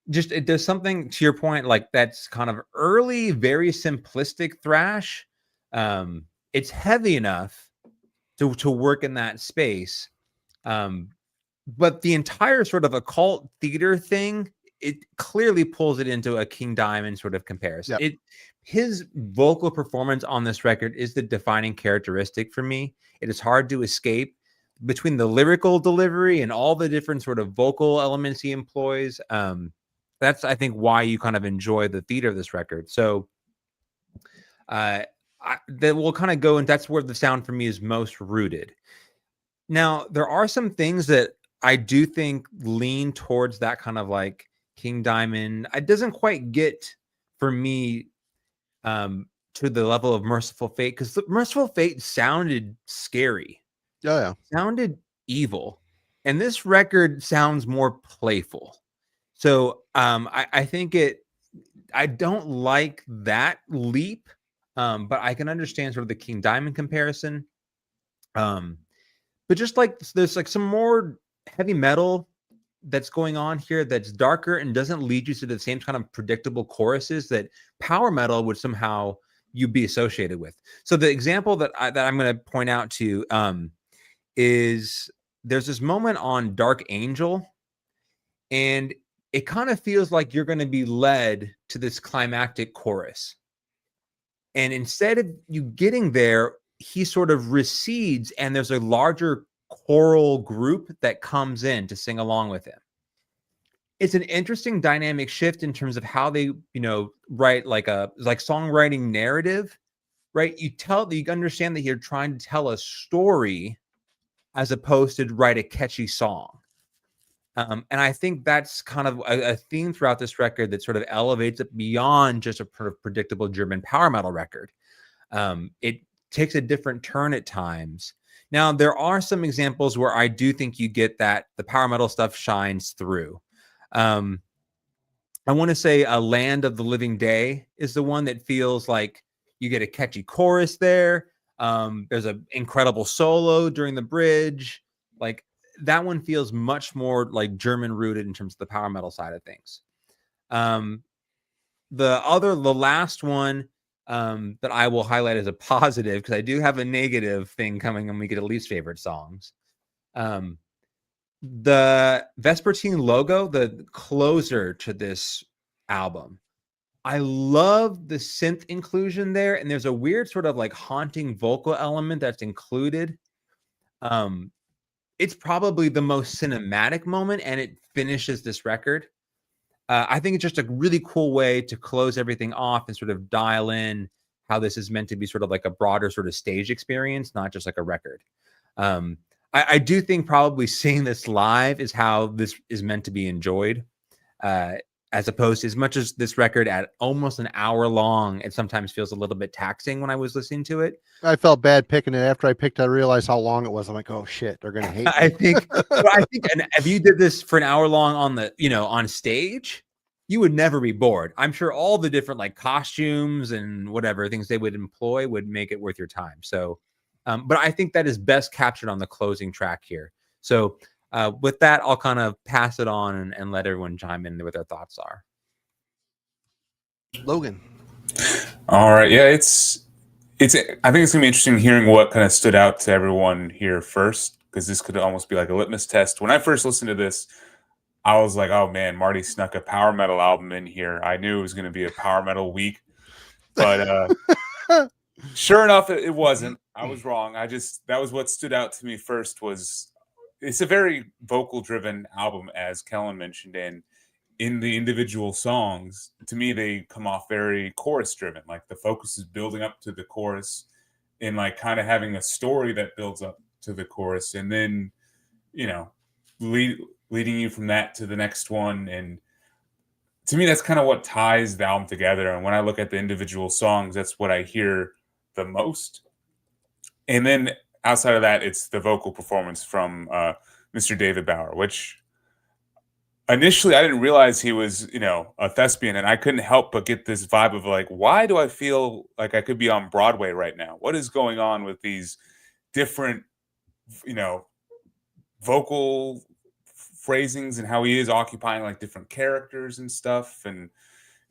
Just there's something to your point, like that's kind of early, very simplistic thrash. It's heavy enough to work in that space. But the entire sort of occult theater thing, it clearly pulls it into a King Diamond sort of comparison. Yep. His vocal performance on this record is the defining characteristic for me. It is hard to escape between the lyrical delivery and all the different sort of vocal elements he employs. That's, I think, why you kind of enjoy the theater of this record. So that will kind of go, and that's where the sound for me is most rooted. Now, there are some things that I do think lean towards that kind of like King Diamond. It doesn't quite get for me to the level of Merciful Fate, because Merciful Fate sounded scary. Oh, yeah. Sounded evil. And this record sounds more playful. So I think I don't like that leap, but I can understand sort of the King Diamond comparison. But just like there's like some more heavy metal that's going on here that's darker and doesn't lead you to the same kind of predictable choruses that power metal would somehow you be associated with. So the example that I'm going to point out to is there's this moment on Dark Angel, and it kind of feels like you're going to be led to this climactic chorus. And instead of you getting there, he sort of recedes, and there's a larger choral group that comes in to sing along with him. It's an interesting dynamic shift in terms of how they, write like songwriting narrative, right? You understand that you're trying to tell a story as opposed to write a catchy song. And I think that's kind of a theme throughout this record that sort of elevates it beyond just a predictable German power metal record. It takes a different turn at times. Now, there are some examples where I do think you get that the power metal stuff shines through. I want to say A Land of the Living Day is the one that feels like you get a catchy chorus there. There's an incredible solo during the bridge. Like that one feels much more like German rooted in terms of the power metal side of things. The last one that I will highlight as a positive, because I do have a negative thing coming when we get to least favorite songs. The Vespertine logo, the closer to this album, I love the synth inclusion there, and there's a weird sort of like haunting vocal element that's included. It's probably the most cinematic moment, and it finishes this record. I think it's just a really cool way to close everything off and sort of dial in how this is meant to be sort of like a broader sort of stage experience, not just like a record. I do think probably seeing this live is how this is meant to be enjoyed, as opposed to, as much as this record at almost an hour long, it sometimes feels a little bit taxing when I was listening to it. I felt bad picking it. After I picked, I realized how long it was. I'm like, oh shit, they're gonna hate me. I think and if you did this for an hour long on the, on stage, you would never be bored. I'm sure all the different like costumes and whatever things they would employ would make it worth your time. So, but I think that is best captured on the closing track here. So with that, I'll kind of pass it on and let everyone chime in what their thoughts are. Logan. All right. Yeah, I think it's gonna be interesting hearing what kind of stood out to everyone here first, because this could almost be like a litmus test. When I first listened to this, I was like, oh man, Marty snuck a power metal album in here. I knew it was going to be a power metal week, but sure enough, it wasn't. I was wrong. That was what stood out to me first. Was it's a very vocal driven album, as Kellen mentioned, and in the individual songs, to me, they come off very chorus driven. Like the focus is building up to the chorus and like kind of having a story that builds up to the chorus, and then, leading you from that to the next one. And to me, that's kind of what ties the album together. And when I look at the individual songs, that's what I hear the most. And then outside of that, it's the vocal performance from Mr. David Bauer, which initially I didn't realize he was, a thespian. And I couldn't help but get this vibe of like, why do I feel like I could be on Broadway right now? What is going on with these different, vocal phrasings and how he is occupying like different characters and stuff. And,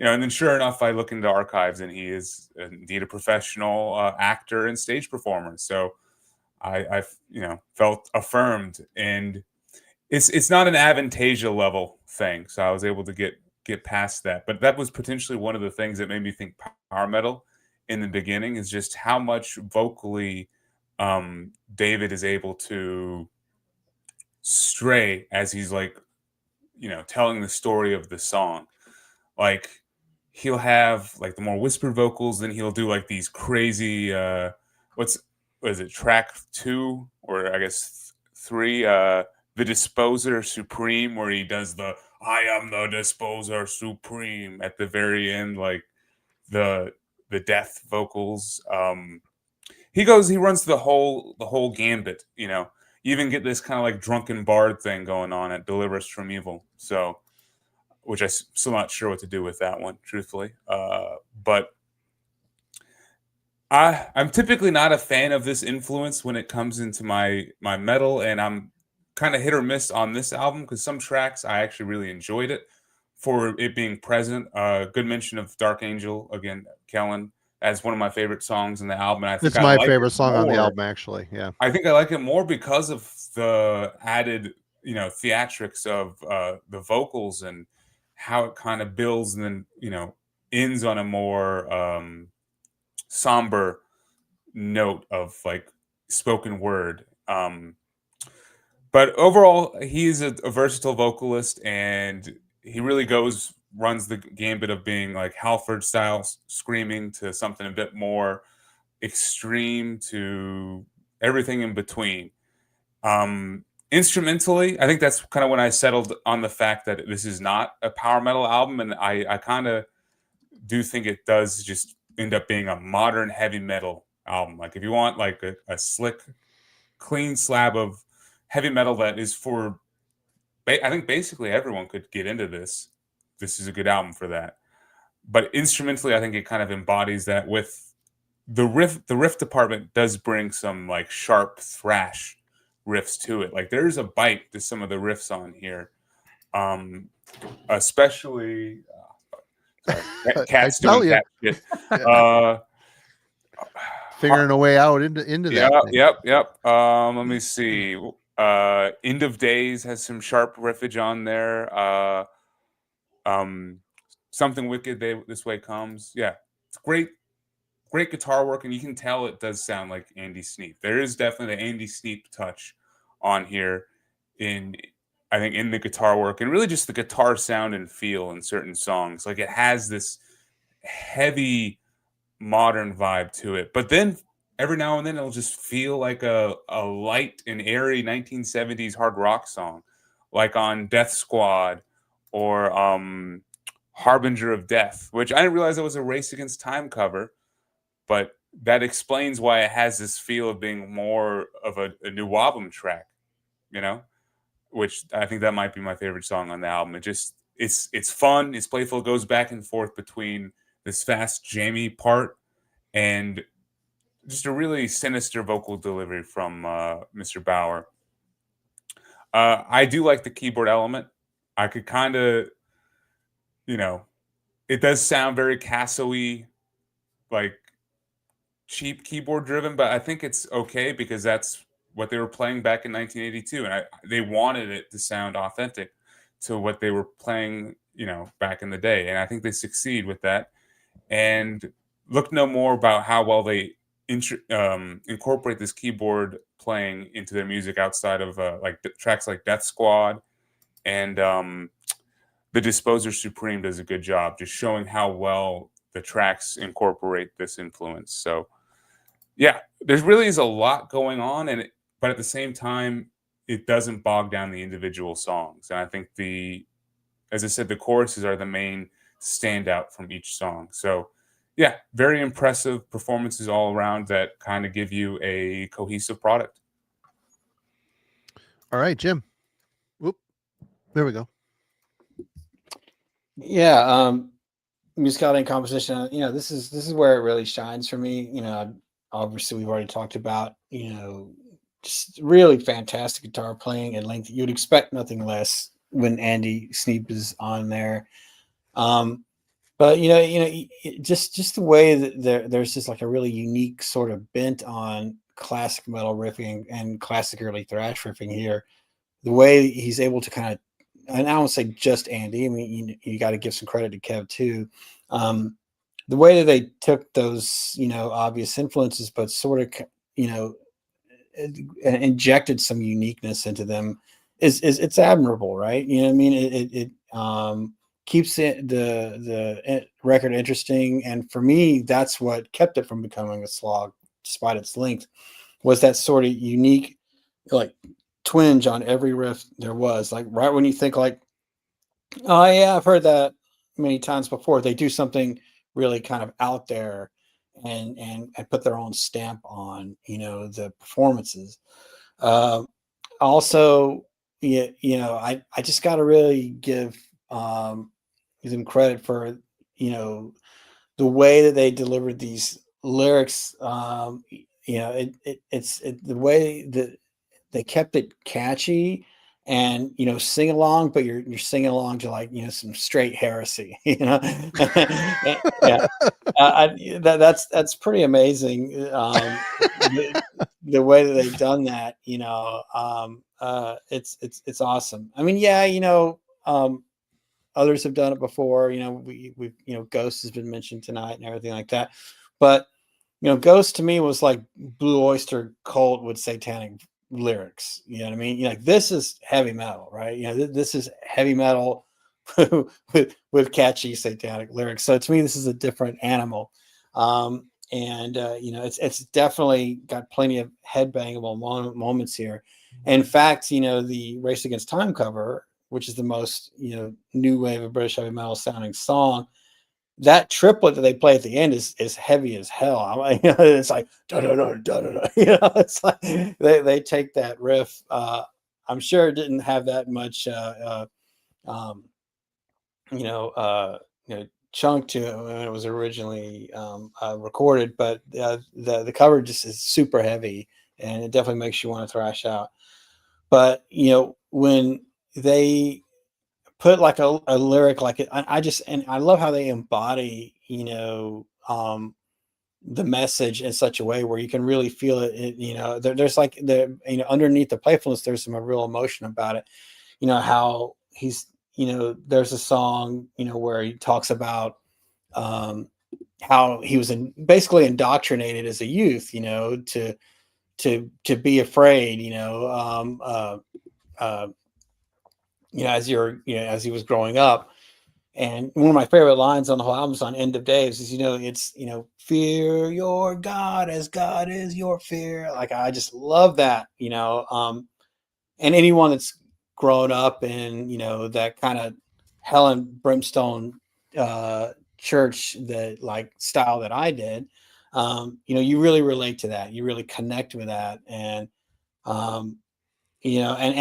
and then sure enough, I look into archives and he is indeed a professional actor and stage performer. So I felt affirmed, and it's not an Avantasia level thing. So I was able to get past that. But that was potentially one of the things that made me think power metal in the beginning, is just how much vocally David is able to stray as he's like, telling the story of the song. Like he'll have like the more whispered vocals, then he'll do like these crazy what is it, track 2 or I guess 3, the Disposer Supreme, where he does the I am the Disposer Supreme at the very end, like the death vocals. He runs the whole gambit, You even get this kind of like drunken bard thing going on at Deliver Us from Evil. So, which I'm still not sure what to do with that one, truthfully. But I'm typically not a fan of this influence when it comes into my metal, and I'm kind of hit or miss on this album, because some tracks I actually really enjoyed it for it being present. Good mention of Dark Angel again, Kellen, as one of my favorite songs in the album. And I think it's my favorite song on the album, actually. Yeah, I think I like it more because of the added, theatrics of the vocals and how it kind of builds and then, ends on a more somber note of like spoken word. But overall, he's a versatile vocalist, and he really runs the gambit of being like Halford style screaming to something a bit more extreme to everything in between. Instrumentally, I think that's kind of when I settled on the fact that this is not a power metal album, and I kind of do think it does just end up being a modern heavy metal album. Like if you want like a slick, clean slab of heavy metal that is for, I think basically everyone could get into this. This is a good album for that. But instrumentally, I think it kind of embodies that. With the riff department does bring some like sharp thrash riffs to it. Like there's a bite to some of the riffs on here, especially cats doing cat shit. Figuring a way out into that. Yep. Let me see. End of Days has some sharp riffage on there. Something Wicked, This Way Comes. Yeah, it's great guitar work, and you can tell it does sound like Andy Sneap. There is definitely the Andy Sneap touch on here I think in the guitar work, and really just the guitar sound and feel in certain songs. Like it has this heavy modern vibe to it, but then every now and then it'll just feel like a light and airy 1970s hard rock song, like on Death Squad or Harbinger of Death, which I didn't realize it was a Race Against Time cover, but that explains why it has this feel of being more of a NWOBHM track, which I think that might be my favorite song on the album. It's fun, it's playful, it goes back and forth between this fast jammy part and just a really sinister vocal delivery from Mr. Bauer. I do like the keyboard element. I could kind of, it does sound very Casso-y, like cheap keyboard driven, but I think it's okay because that's what they were playing back in 1982, and they wanted it to sound authentic to what they were playing, back in the day, and I think they succeed with that. And look no more about how well they incorporate this keyboard playing into their music outside of like tracks like Death Squad, and The Disposer Supreme does a good job just showing how well the tracks incorporate this influence. So yeah, there really is a lot going on, but at the same time, it doesn't bog down the individual songs. And I think as I said, the choruses are the main standout from each song. So yeah, very impressive performances all around that kind of give you a cohesive product. All right, Jim. Whoop. There we go. Yeah. Musicality and composition, this is where it really shines for me. Obviously we've already talked about, just really fantastic guitar playing and length. You'd expect nothing less when Andy Sneap is on there. But just the way that there's just like a really unique sort of bent on classic metal riffing and classic early thrash riffing here. The way he's able to kind of, and I don't say just Andy, I mean, you got to give some credit to Kev too. The way that they took those, obvious influences, but sort of, injected some uniqueness into them it's admirable, right? I mean? It keeps the record interesting. And for me, that's what kept it from becoming a slog, despite its length, was that sort of unique, like, twinge on every riff there was. Like, right when you think like, oh yeah, I've heard that many times before, they do something really kind of out there and put their own stamp on, the performances. Also, I just got to really give them credit for, the way that they delivered these lyrics. It's the way that they kept it catchy and, sing along, but you're singing along to, like, some straight heresy, yeah. That's pretty amazing. The way that they've done that, it's awesome. I mean, yeah, others have done it before. We've Ghost has been mentioned tonight and everything like that. But, Ghost to me was like Blue Oyster Cult with satanic lyrics. You know what I mean? Like, this is heavy metal, right? This is heavy metal with catchy satanic lyrics. So to me, this is a different animal. It's definitely got plenty of headbangable moments here. In fact, the Race Against Time cover, which is the most, new wave of British heavy metal sounding song, that triplet that they play at the end is heavy as hell. It's like da da da da da. It's like they take that riff. I'm sure it didn't have that much, chunk to it when it was originally recorded, but the cover just is super heavy and it definitely makes you want to thrash out. But when they put like a lyric like it, I love how they embody the message in such a way where you can really feel it. There's like underneath the playfulness, there's some real emotion about it. How he's there's a song where he talks about how he was basically indoctrinated as a youth to be afraid as as he was growing up. And one of my favorite lines on the whole album is on End of Days is, it's, fear your God as God is your fear. Like, I just love that, and anyone that's grown up in, that kind of hell and brimstone church, that like style that I did, you really relate to that. You really connect with that. And, and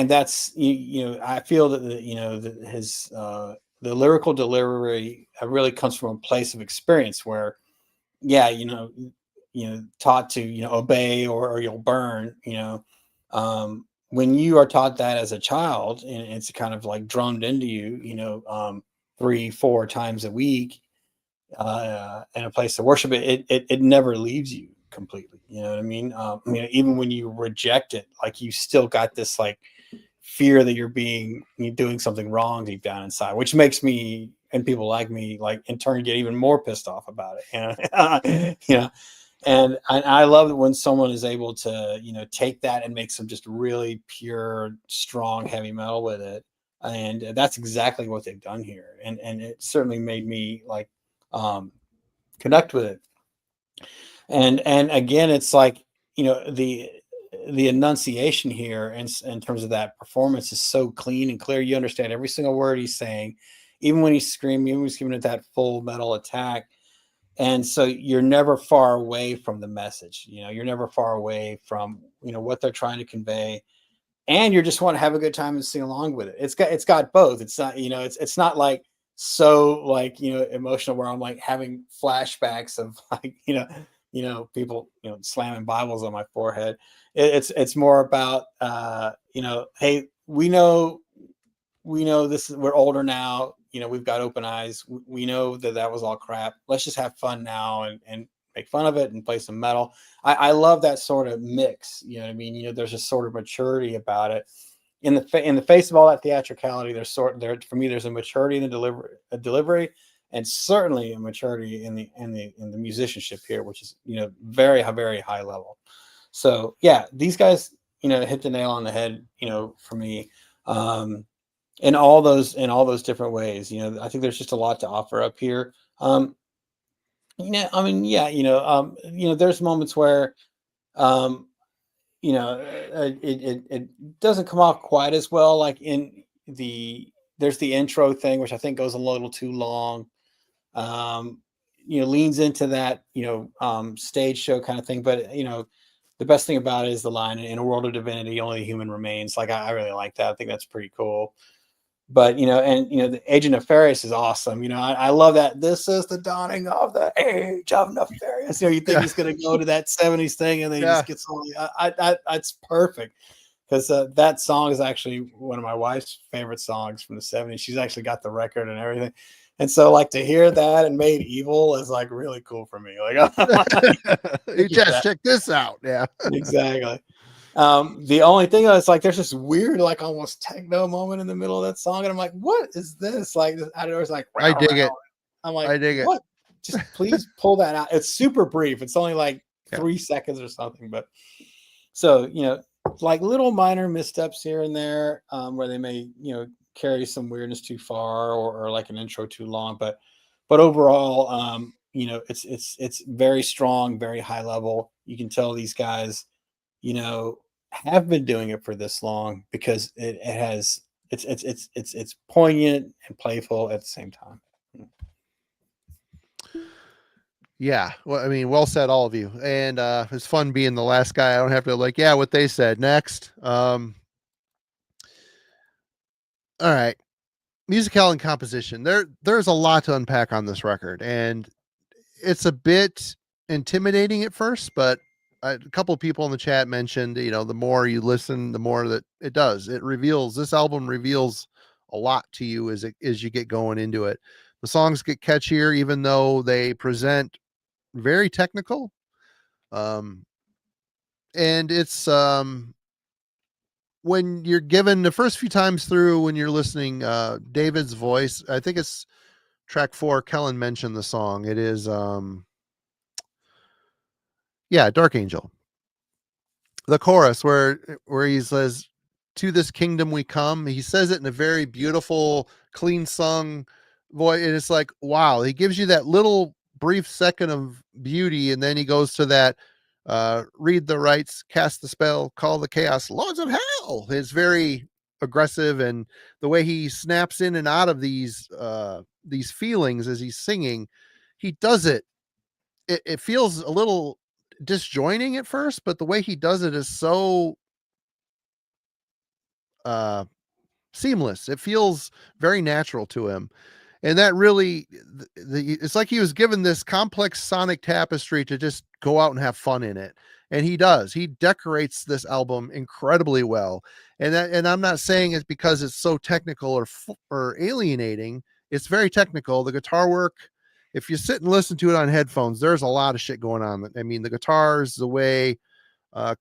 that's, I feel that, that his, the lyrical delivery really comes from a place of experience where, taught to, obey or you'll burn, when you are taught that as a child, and it's kind of like drummed into you, 3-4 times a week, in a place to worship it never leaves you completely. You know what I mean? Even when you reject it, like you still got this like fear that you're doing something wrong deep down inside, which makes me and people like me like in turn get even more pissed off about it. And I love it when someone is able to take that and make some just really pure, strong heavy metal with it. And that's exactly what they've done here. And it certainly made me like connect with it. And again, it's like, the enunciation here in terms of that performance is so clean and clear. You understand every single word he's saying, even when he's screaming, even when he's giving it that full metal attack. And so you're never far away from the message. You're never far away from, what they're trying to convey. And you just want to have a good time and sing along with it. It's got both. It's not, it's not like so like, emotional where I'm like having flashbacks of like, people, slamming Bibles on my forehead. It's more about, hey, we know this is, we're older now, we've got open eyes. We know that was all crap. Let's just have fun now and make fun of it and play some metal. I love that sort of mix. You know what I mean? There's a sort of maturity about it. In the face of all that theatricality, for me, there's a maturity in the delivery, and certainly a maturity in the musicianship here, which is very, very high level. So yeah, these guys hit the nail on the head for me in all those different ways. I think there's just a lot to offer up here. There's moments where it doesn't come off quite as well, like there's the intro thing, which I think goes a little too long, leans into that stage show kind of thing. But the best thing about it is the line, "In a world of divinity, only the human remains." Like I really like that. I think that's pretty cool. But the Age of Nefarious is awesome. I love that. This is the dawning of the age of Nefarious. You think he's going to go to that 70s thing, and then he just gets all. That's perfect, because that song is actually one of my wife's favorite songs from the 70s. She's actually got the record and everything, and so like to hear that and Made Evil is like really cool for me. Like, you just check this out. Yeah, exactly. The only thing is like there's this weird like almost techno moment in the middle of that song, and I'm like, what is this? Like this out of doors, like I dig it. I'm like, I dig what? Just please pull that out. It's super brief. It's only like 3 seconds or something. But so like little minor missteps here and there, where they may carry some weirdness too far, or like an intro too long. But overall, it's very strong, very high level. You can tell these guys have been doing it for this long, because it's poignant and playful at the same time. Yeah, well, I mean, well said, all of you. And it's fun being the last guy. I don't have to like, what they said next. All right, musicality and composition. There's a lot to unpack on this record, and it's a bit intimidating at first, but a couple of people in the chat mentioned, the more you listen, the more that it does. This album reveals a lot to you as you get going into it. The songs get catchier, even though they present very technical. And it's, when you're given the first few times through, when you're listening, David's voice, I think it's track 4. Kellen mentioned the song. It is, Dark Angel. The chorus where he says, "To this kingdom we come." He says it in a very beautiful, clean sung voice. And it's like, wow, he gives you that little brief second of beauty. And then he goes to that, read the rites, cast the spell, call the chaos, lords of hell. It's very aggressive. And the way he snaps in and out of these feelings as he's singing, he does it. It feels a little disjoining at first, but the way he does it is so seamless. It feels very natural to him. And that really, it's like he was given this complex sonic tapestry to just go out and have fun in it. And he does. He decorates this album incredibly well. And I'm not saying it's because it's so technical or alienating. It's very technical. The guitar work, if you sit and listen to it on headphones, there's a lot of shit going on. I mean, the guitars, the way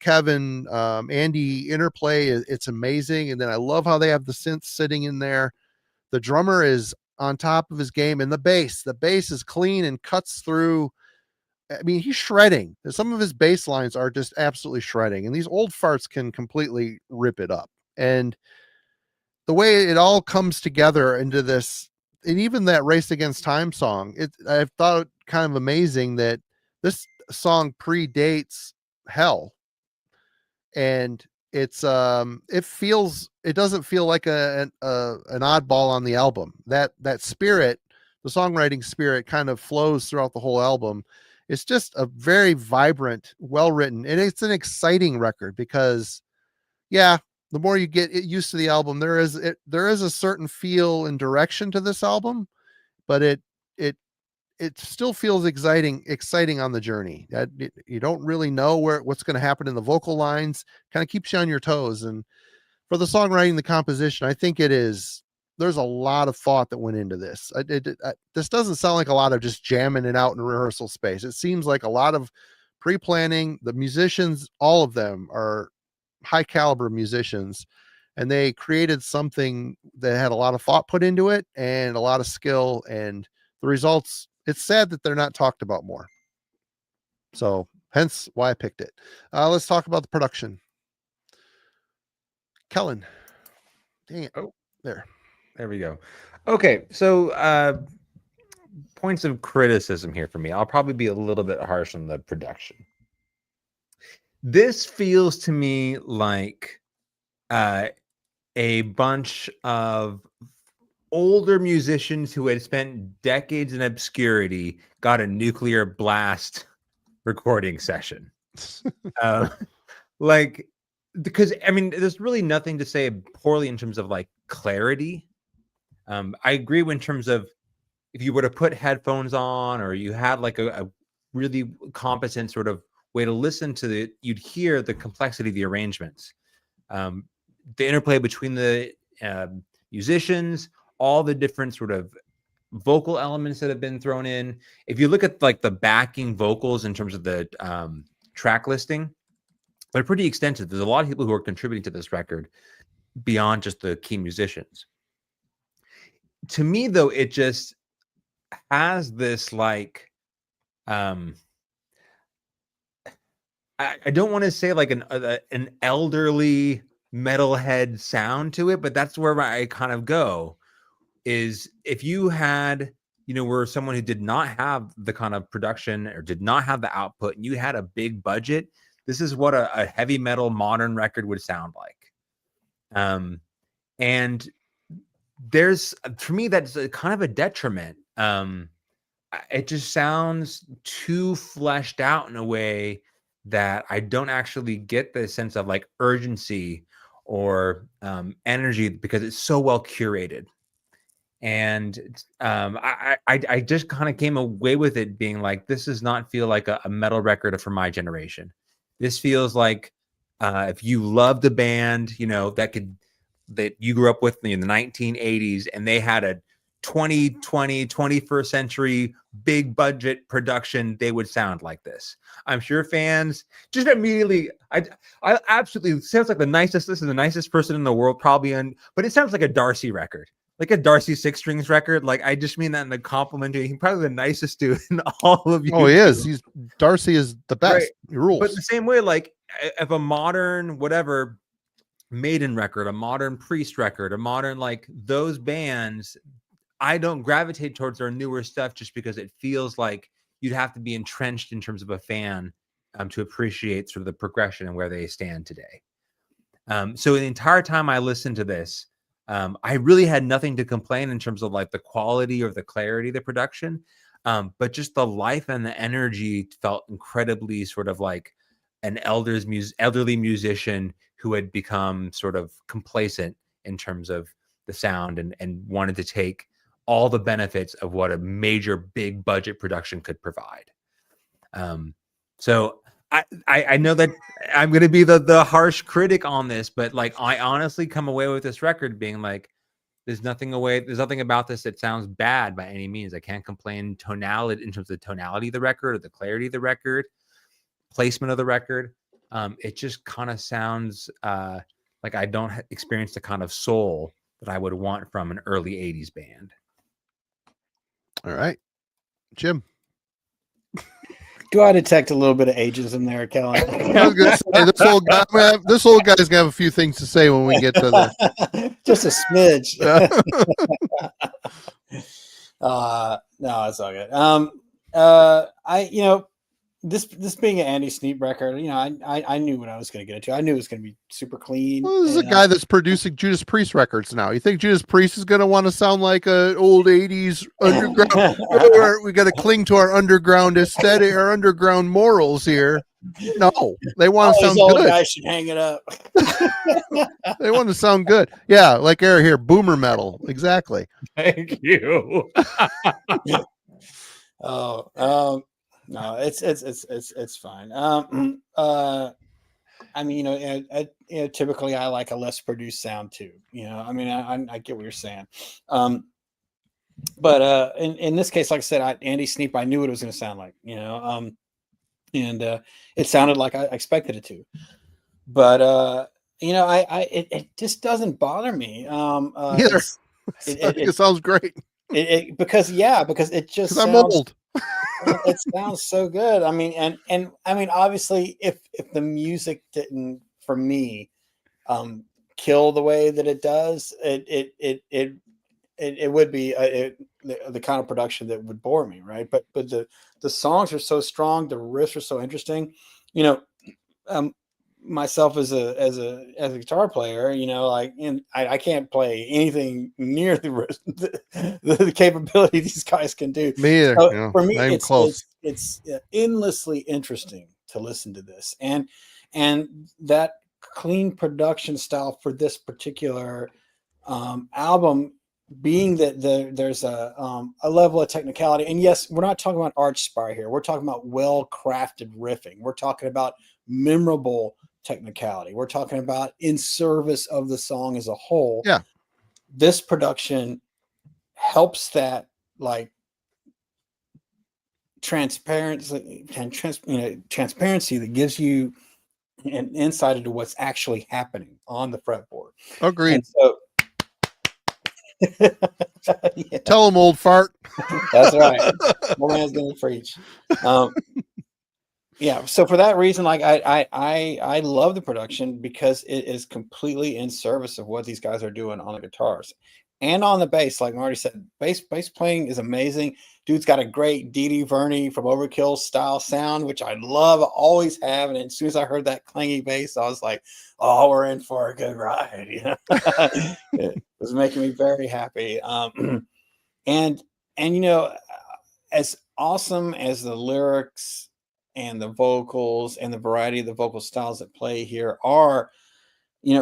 Kevin, Andy interplay, it's amazing. And then I love how they have the synth sitting in there. The drummer is on top of his game, and the bass is clean and cuts through. I mean, he's shredding. Some of his bass lines are just absolutely shredding, and these old farts can completely rip it up. And the way it all comes together into this, and even that Race Against Time song, I've thought it kind of amazing that this song predates Hell. And it doesn't feel like an oddball on the album. That spirit, the songwriting spirit, kind of flows throughout the whole album. It's just a very vibrant, well-written, and it's an exciting record because, the more you get used to the album, there is a certain feel and direction to this album, but it still feels exciting on the journey. You don't really know what's going to happen in the vocal lines. Kind of keeps you on your toes. And for the songwriting, the composition, I think there's a lot of thought that went into this. This doesn't sound like a lot of just jamming it out in rehearsal space. It seems like a lot of pre-planning. The musicians, all of them are high caliber musicians, and they created something that had a lot of thought put into it and a lot of skill, and the results, it's sad that they're not talked about more. So hence why I picked it. Let's talk about the production. Kellen. Dang it. Oh, there we go. Okay. So, points of criticism here for me. I'll probably be a little bit harsh on the production. This feels to me like a bunch of older musicians who had spent decades in obscurity got a nuclear blast recording session. Because I mean, there's really nothing to say poorly in terms of like clarity. I agree in terms of if you were to put headphones on, or you had like a really competent sort of way to listen to you'd hear the complexity of the arrangements, the interplay between the musicians, all the different sort of vocal elements that have been thrown in. If you look at like the backing vocals in terms of the track listing, they're pretty extensive. There's a lot of people who are contributing to this record beyond just the key musicians. To me, though, it just has this like, I don't want to say like an elderly metalhead sound to it, but that's where I kind of go. Is if you had, were someone who did not have the kind of production or did not have the output, and you had a big budget, this is what a heavy metal modern record would sound like. And there's, for me, that's kind of a detriment. It just sounds too fleshed out in a way that I don't actually get the sense of like urgency or energy, because it's so well curated. And I just kind of came away with it being like, this does not feel like a metal record for my generation. This feels like if you loved a band, you know, that you grew up with in the 1980s, and they had a 21st century big budget production, they would sound like this. I'm sure fans just immediately, I absolutely, sounds like this is the nicest person in the world probably, but it sounds like a Darcy record, like a Darcy 6 strings record. Like, I just mean that in a complimentary. He's probably the nicest dude in all of you. Oh, he is. Darcy is the best. Right. He rules. But the same way, like, if a modern whatever Maiden record, a modern Priest record, a modern, like, those bands, I don't gravitate towards their newer stuff just because it feels like you'd have to be entrenched in terms of a fan to appreciate sort of the progression and where they stand today. So the entire time I listened to this, I really had nothing to complain in terms of like the quality or the clarity of the production, but just the life and the energy felt incredibly sort of like an elderly musician who had become sort of complacent in terms of the sound and wanted to take all the benefits of what a major big budget production could provide. So I know that I'm going to be the harsh critic on this, but like, I honestly come away with this record being like, there's nothing about this that sounds bad by any means. I can't complain tonality in terms of the tonality of the record or the clarity of the record, placement of the record. It just kind of sounds like I don't experience the kind of soul that I would want from an early 80s band. All right, Jim. Do I detect a little bit of ageism there, Kellen? I was gonna say, this old guy's gonna have a few things to say when we get to the just a smidge. No, it's all good. This being an Andy Sneap record, I knew what I was going to get into. I knew it was going to be super clean. Well, this is a guy that's producing Judas Priest records now. You think Judas Priest is going to want to sound like an old 80s underground? We got to cling to our underground aesthetic, our underground morals here. No, they want to sound old good. Guys should hang it up. They want to sound good. Yeah, like Eric here, boomer metal. Exactly. Thank you. No, it's fine. I mean, typically I like a less produced sound too. I mean, I get what you're saying. But in this case, like I said, Andy Sneap, I knew what it was going to sound like. And it sounded like I expected it to. But it just doesn't bother me. Either. It sounds great. Because it just I'm old. It sounds so good. I mean, and I mean, obviously, if the music didn't, for me, kill the way that it does, it would be the kind of production that would bore me, right? But the songs are so strong, the riffs are so interesting. Myself as a guitar player, I can't play anything near the capability these guys can do. Me either. So for me, it's endlessly interesting to listen to this, and that clean production style for this particular album, being that there's a level of technicality. And yes, we're not talking about Archspire here. We're talking about well-crafted riffing. We're talking about memorable technicality. We're talking about in service of the song as a whole. Yeah. This production helps that, like, transparency that gives you an insight into what's actually happening on the fretboard. Agreed. And so yeah. Tell him, old fart. That's right. Old man's gonna preach. Yeah. So for that reason, like I love the production because it is completely in service of what these guys are doing on the guitars and on the bass. Like Marty said, bass playing is amazing. Dude's got a great Dee Verney from Overkill style sound, which I love, always have. And as soon as I heard that clangy bass, I was like, "Oh, we're in for a good ride." It was making me very happy. And as awesome as the lyrics and the vocals and the variety of the vocal styles that play here are,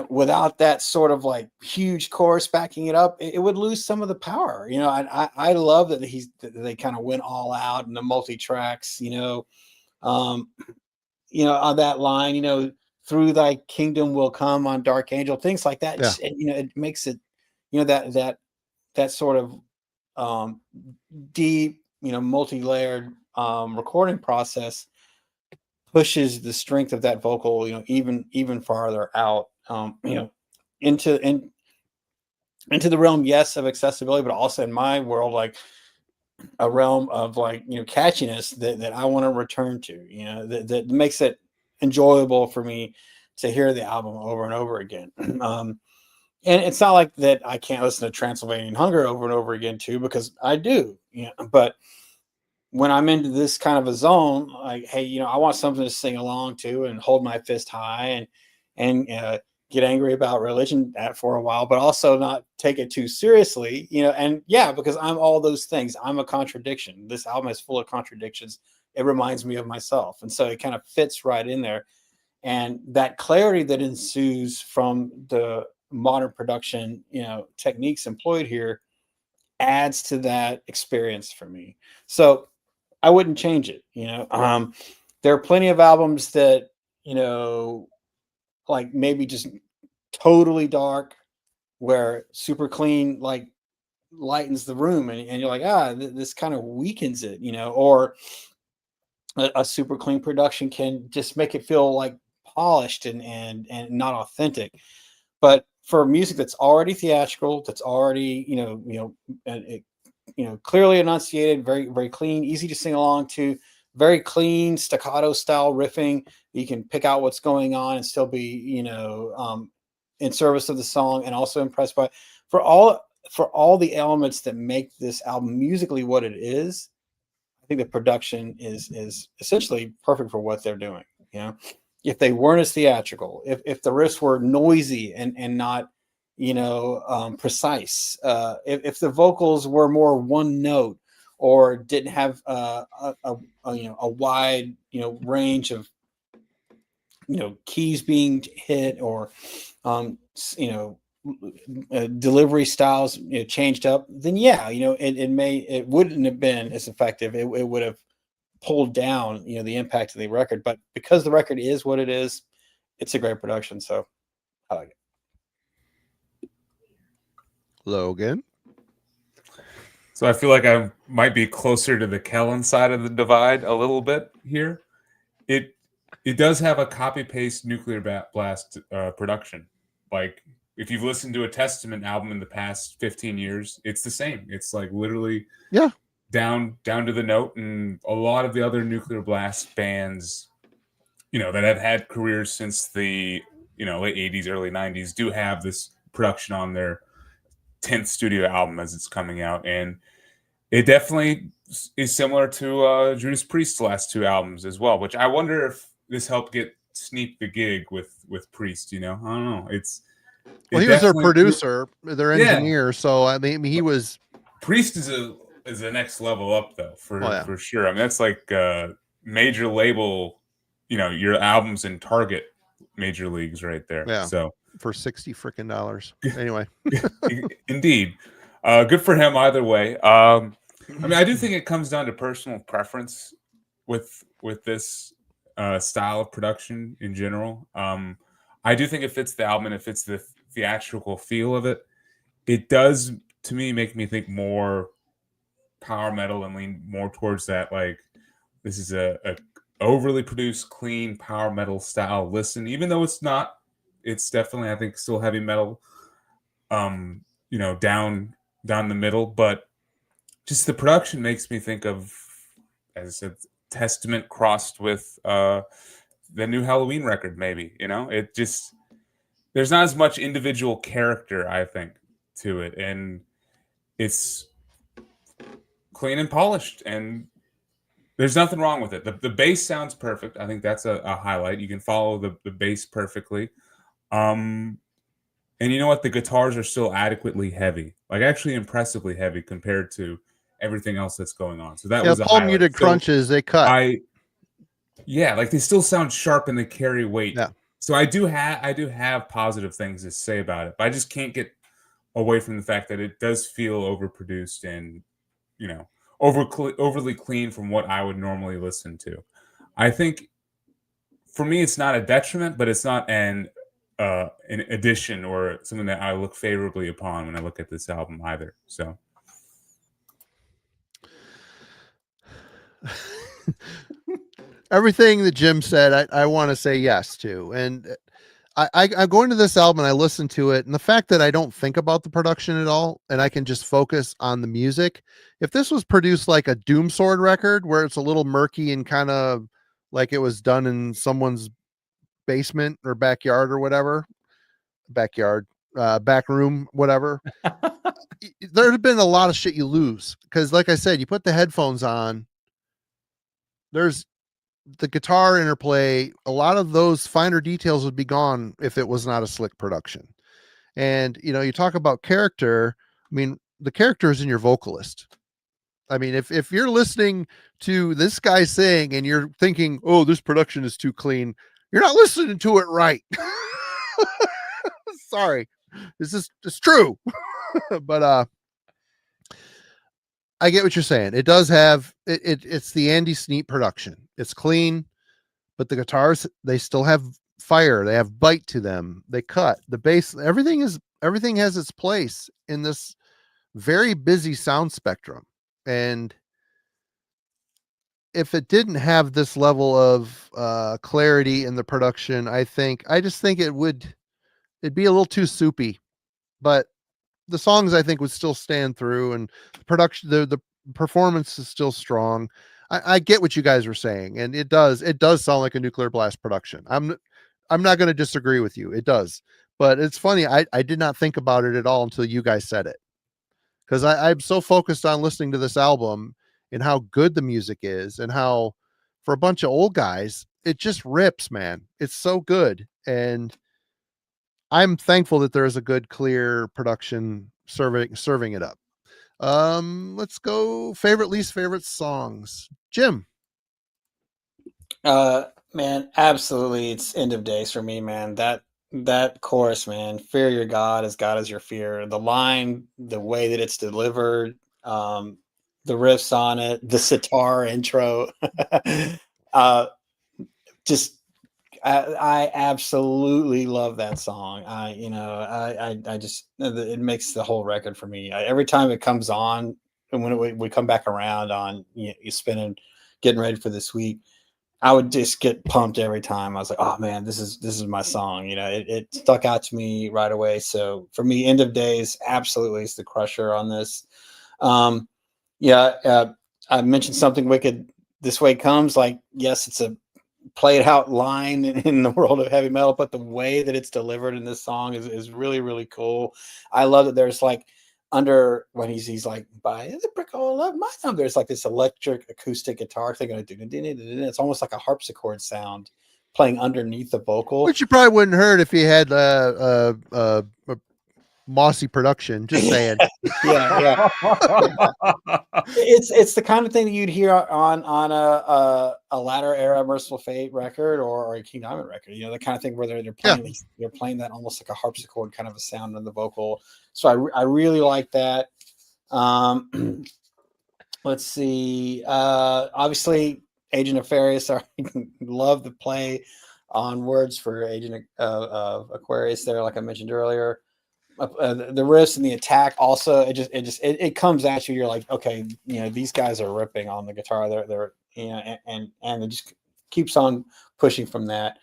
without that sort of like huge chorus backing it up, it would lose some of the power. I love that they kind of went all out in the multi-tracks, on that line, through thy kingdom will come on Dark Angel, things like that. Yeah. It makes it, that sort of deep, multi-layered recording process pushes the strength of that vocal, even farther out, into the realm, yes, of accessibility, but also in my world, like a realm of catchiness that I want to return to, that makes it enjoyable for me to hear the album over and over again. And it's not like that I can't listen to Transylvanian Hunger over and over again too, because I do, but when I'm into this kind of a zone, like, hey, I want something to sing along to and hold my fist high and get angry about religion for a while, but also not take it too seriously, and because I'm all those things. I'm a contradiction. This album is full of contradictions. It reminds me of myself. And so it kind of fits right in there. And that clarity that ensues from the modern production, techniques employed here adds to that experience for me. So I wouldn't change it. There are plenty of albums that, like maybe just totally dark, where super clean, like lightens the room. And you're like, this kind of weakens it, or a super clean production can just make it feel like polished and not authentic. But for music that's already theatrical, that's already, clearly enunciated, very, very clean, easy to sing along to, very clean staccato style riffing. You can pick out what's going on and still be, in service of the song, and also impressed by for all the elements that make this album musically what it is. I think the production is essentially perfect for what they're doing. If they weren't as theatrical, if the riffs were noisy and not, precise, if the vocals were more one note or didn't have a wide, range of, keys being hit, or, delivery styles changed up, then it wouldn't have been as effective. It would have pulled down the impact of the record. But because the record is what it is, it's a great production. So I like it. Logan. So I feel like I might be closer to the Kellen side of the divide a little bit here. It does have a copy paste Nuclear Blast production. Like, if you've listened to a Testament album in the past 15 years, it's the same. It's like literally down to the note. And a lot of the other Nuclear Blast bands, that have had careers since the late 80s, early 90s, do have this production on their 10th studio album as it's coming out. And it definitely is similar to Judas Priest's last two albums as well, which I wonder if this helped get Sneap the gig with Priest. I don't know. He was their producer, their engineer. So I mean, he was. Priest is the next level up though, for sure. I mean, that's like major label. Your albums in Target major leagues right there. Yeah. So for $60 freaking. Anyway, indeed, good for him either way. I mean, I do think it comes down to personal preference with this style of production in general. I do think it fits the album and it fits the theatrical feel of it. It does, to me, make me think more power metal and lean more towards that. Like, this is a overly produced, clean power metal style listen, even though it's not. It's definitely, I think, still heavy metal. Down the middle, but just the production makes me think of, as I said, Testament crossed with the new Halloween record, maybe. It just, there's not as much individual character, I think, to it, and it's clean and polished, and there's nothing wrong with it. The bass sounds perfect. I think that's a highlight. You can follow the bass perfectly. And you know what? The guitars are still adequately heavy, like actually impressively heavy compared to everything else that's going on. So that was a highlight. Muted crunches, they cut. Like they still sound sharp and they carry weight. Yeah. So I do have positive things to say about it, but I just can't get away from the fact that it does feel overproduced and overly clean from what I would normally listen to. I think for me, it's not a detriment, but it's not an addition or something that I look favorably upon when I look at this album either. So everything that Jim said, I want to say yes to. And I'm going to this album and I listen to it, and the fact that I don't think about the production at all and I can just focus on the music. If this was produced like a Doomsword record where it's a little murky and kind of like it was done in someone's basement or backyard or whatever, back room, whatever, there'd have been a lot of shit you lose. Because like I said, you put the headphones on, there's the guitar interplay, a lot of those finer details would be gone if it was not a slick production. And, you know, you talk about character. I mean, the character is in your vocalist. I mean, if you're listening to this guy sing and you're thinking, oh, this production is too clean, you're not listening to it right. Sorry. It's true. But, I get what you're saying. It does have it's the Andy Sneap production. It's clean, but the guitars, they still have fire. They have bite to them. They cut. The bass, everything has its place in this very busy sound spectrum. And if it didn't have this level of clarity in the production, I just think it'd be a little too soupy. But the songs I think would still stand through, and the production, the performance is still strong. I get what you guys were saying, and it does sound like a Nuclear Blast production. I'm not going to disagree with you. It does, but it's funny. I did not think about it at all until you guys said it, because I'm so focused on listening to this album and how good the music is, and how for a bunch of old guys, it just rips, man. It's so good. And I'm thankful that there is a good, clear production serving it up. Let's go favorite, least favorite songs. Jim. Man, absolutely. It's End of Days for me, man. That chorus, man, fear your God as God is your fear. The line, the way that it's delivered, the riffs on it, the sitar intro, I absolutely love that song. I just, it makes the whole record for me. Every time it comes on, and when we come back around on, you spinning, getting ready for this week, I would just get pumped every time. I was like, oh man, this is my song. It stuck out to me right away. So for me, End of Days absolutely is the crusher on this. I mentioned Something Wicked This Way Comes. Like, yes, it's a played out line in the world of heavy metal, but the way that it's delivered in this song is really, really cool. I love that there's like under when he's like, by the brick all of my thumb, there's like this electric acoustic guitar thing. It's almost like a harpsichord sound playing underneath the vocal, Which you probably wouldn't heard if he had a mossy production. Just saying. yeah. It's the kind of thing that you'd hear on a latter era Merciful Fate record or a King Diamond record. The kind of thing where they're playing they're playing that almost like a harpsichord kind of a sound in the vocal. So I really like that. Let's see. Obviously, Agent Nefarious. I love the play on words for Agent of Aquarius there, like I mentioned earlier. The riffs and the attack also, it comes at you. You're like, okay, these guys are ripping on the guitar. They're and it just keeps on pushing from that.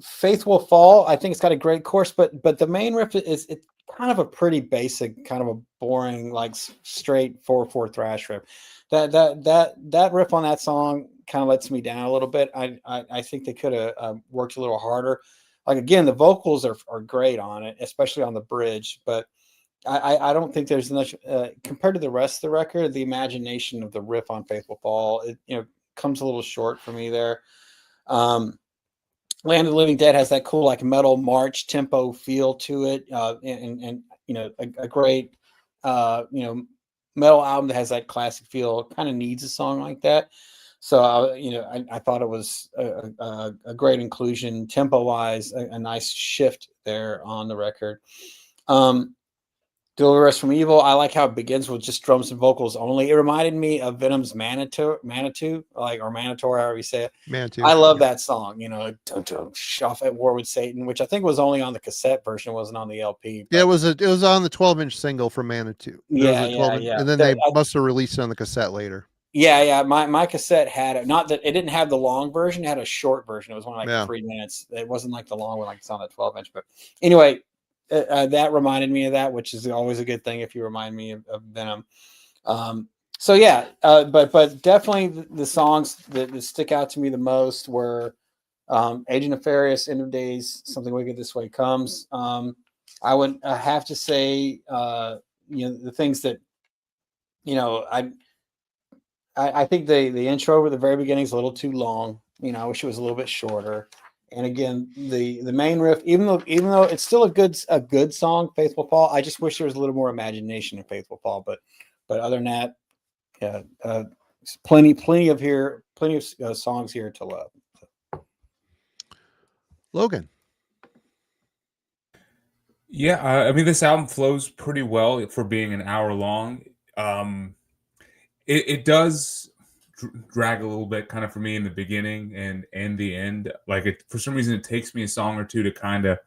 Faith Will Fall. I think it's got a great chorus, but the main riff is it's kind of a pretty basic, kind of a boring, like straight 4/4 thrash riff. That riff on that song kind of lets me down a little bit. I think they could have worked a little harder. Like, again, the vocals are great on it, especially on the bridge, but I don't think there's much compared to the rest of the record. The imagination of the riff on Faith Will Fall, comes a little short for me there. Land of the Living Dead has that cool like metal march tempo feel to it, and a great metal album that has that classic feel kind of needs a song like that. So, I thought it was a great inclusion, tempo-wise, a nice shift there on the record. The Deliver Us from Evil. I like how it begins with just drums and vocals only. It reminded me of Venom's Manitou, like, or Manitou, however you say it. Manitou. I love that song. Off at War with Satan, which I think was only on the cassette version, wasn't on the LP. Yeah, it was on the 12-inch single from Manitou. Yeah. And then they must have released it on the cassette later. Yeah. My cassette had it. Not that it didn't have the long version; it had a short version. It was only like 3 minutes. It wasn't like the long one, like it's on the 12-inch. But anyway. That reminded me of that, which is always a good thing if you remind me of Venom. So yeah, but definitely the songs that stick out to me the most were Agent Nefarious, End of Days, Something Wicked This Way Comes. I would have to say, the things that, I think the intro at the very beginning is a little too long. I wish it was a little bit shorter. And again, the main riff, even though it's still a good song, Faithful Paul, I just wish there was a little more imagination in Faithful Paul. But other than that, yeah, plenty of songs here to love. Logan. Yeah, I mean, this album flows pretty well for being an hour long. It does drag a little bit kind of for me in the beginning and the end. Like, for some reason, it takes me a song or two to kind of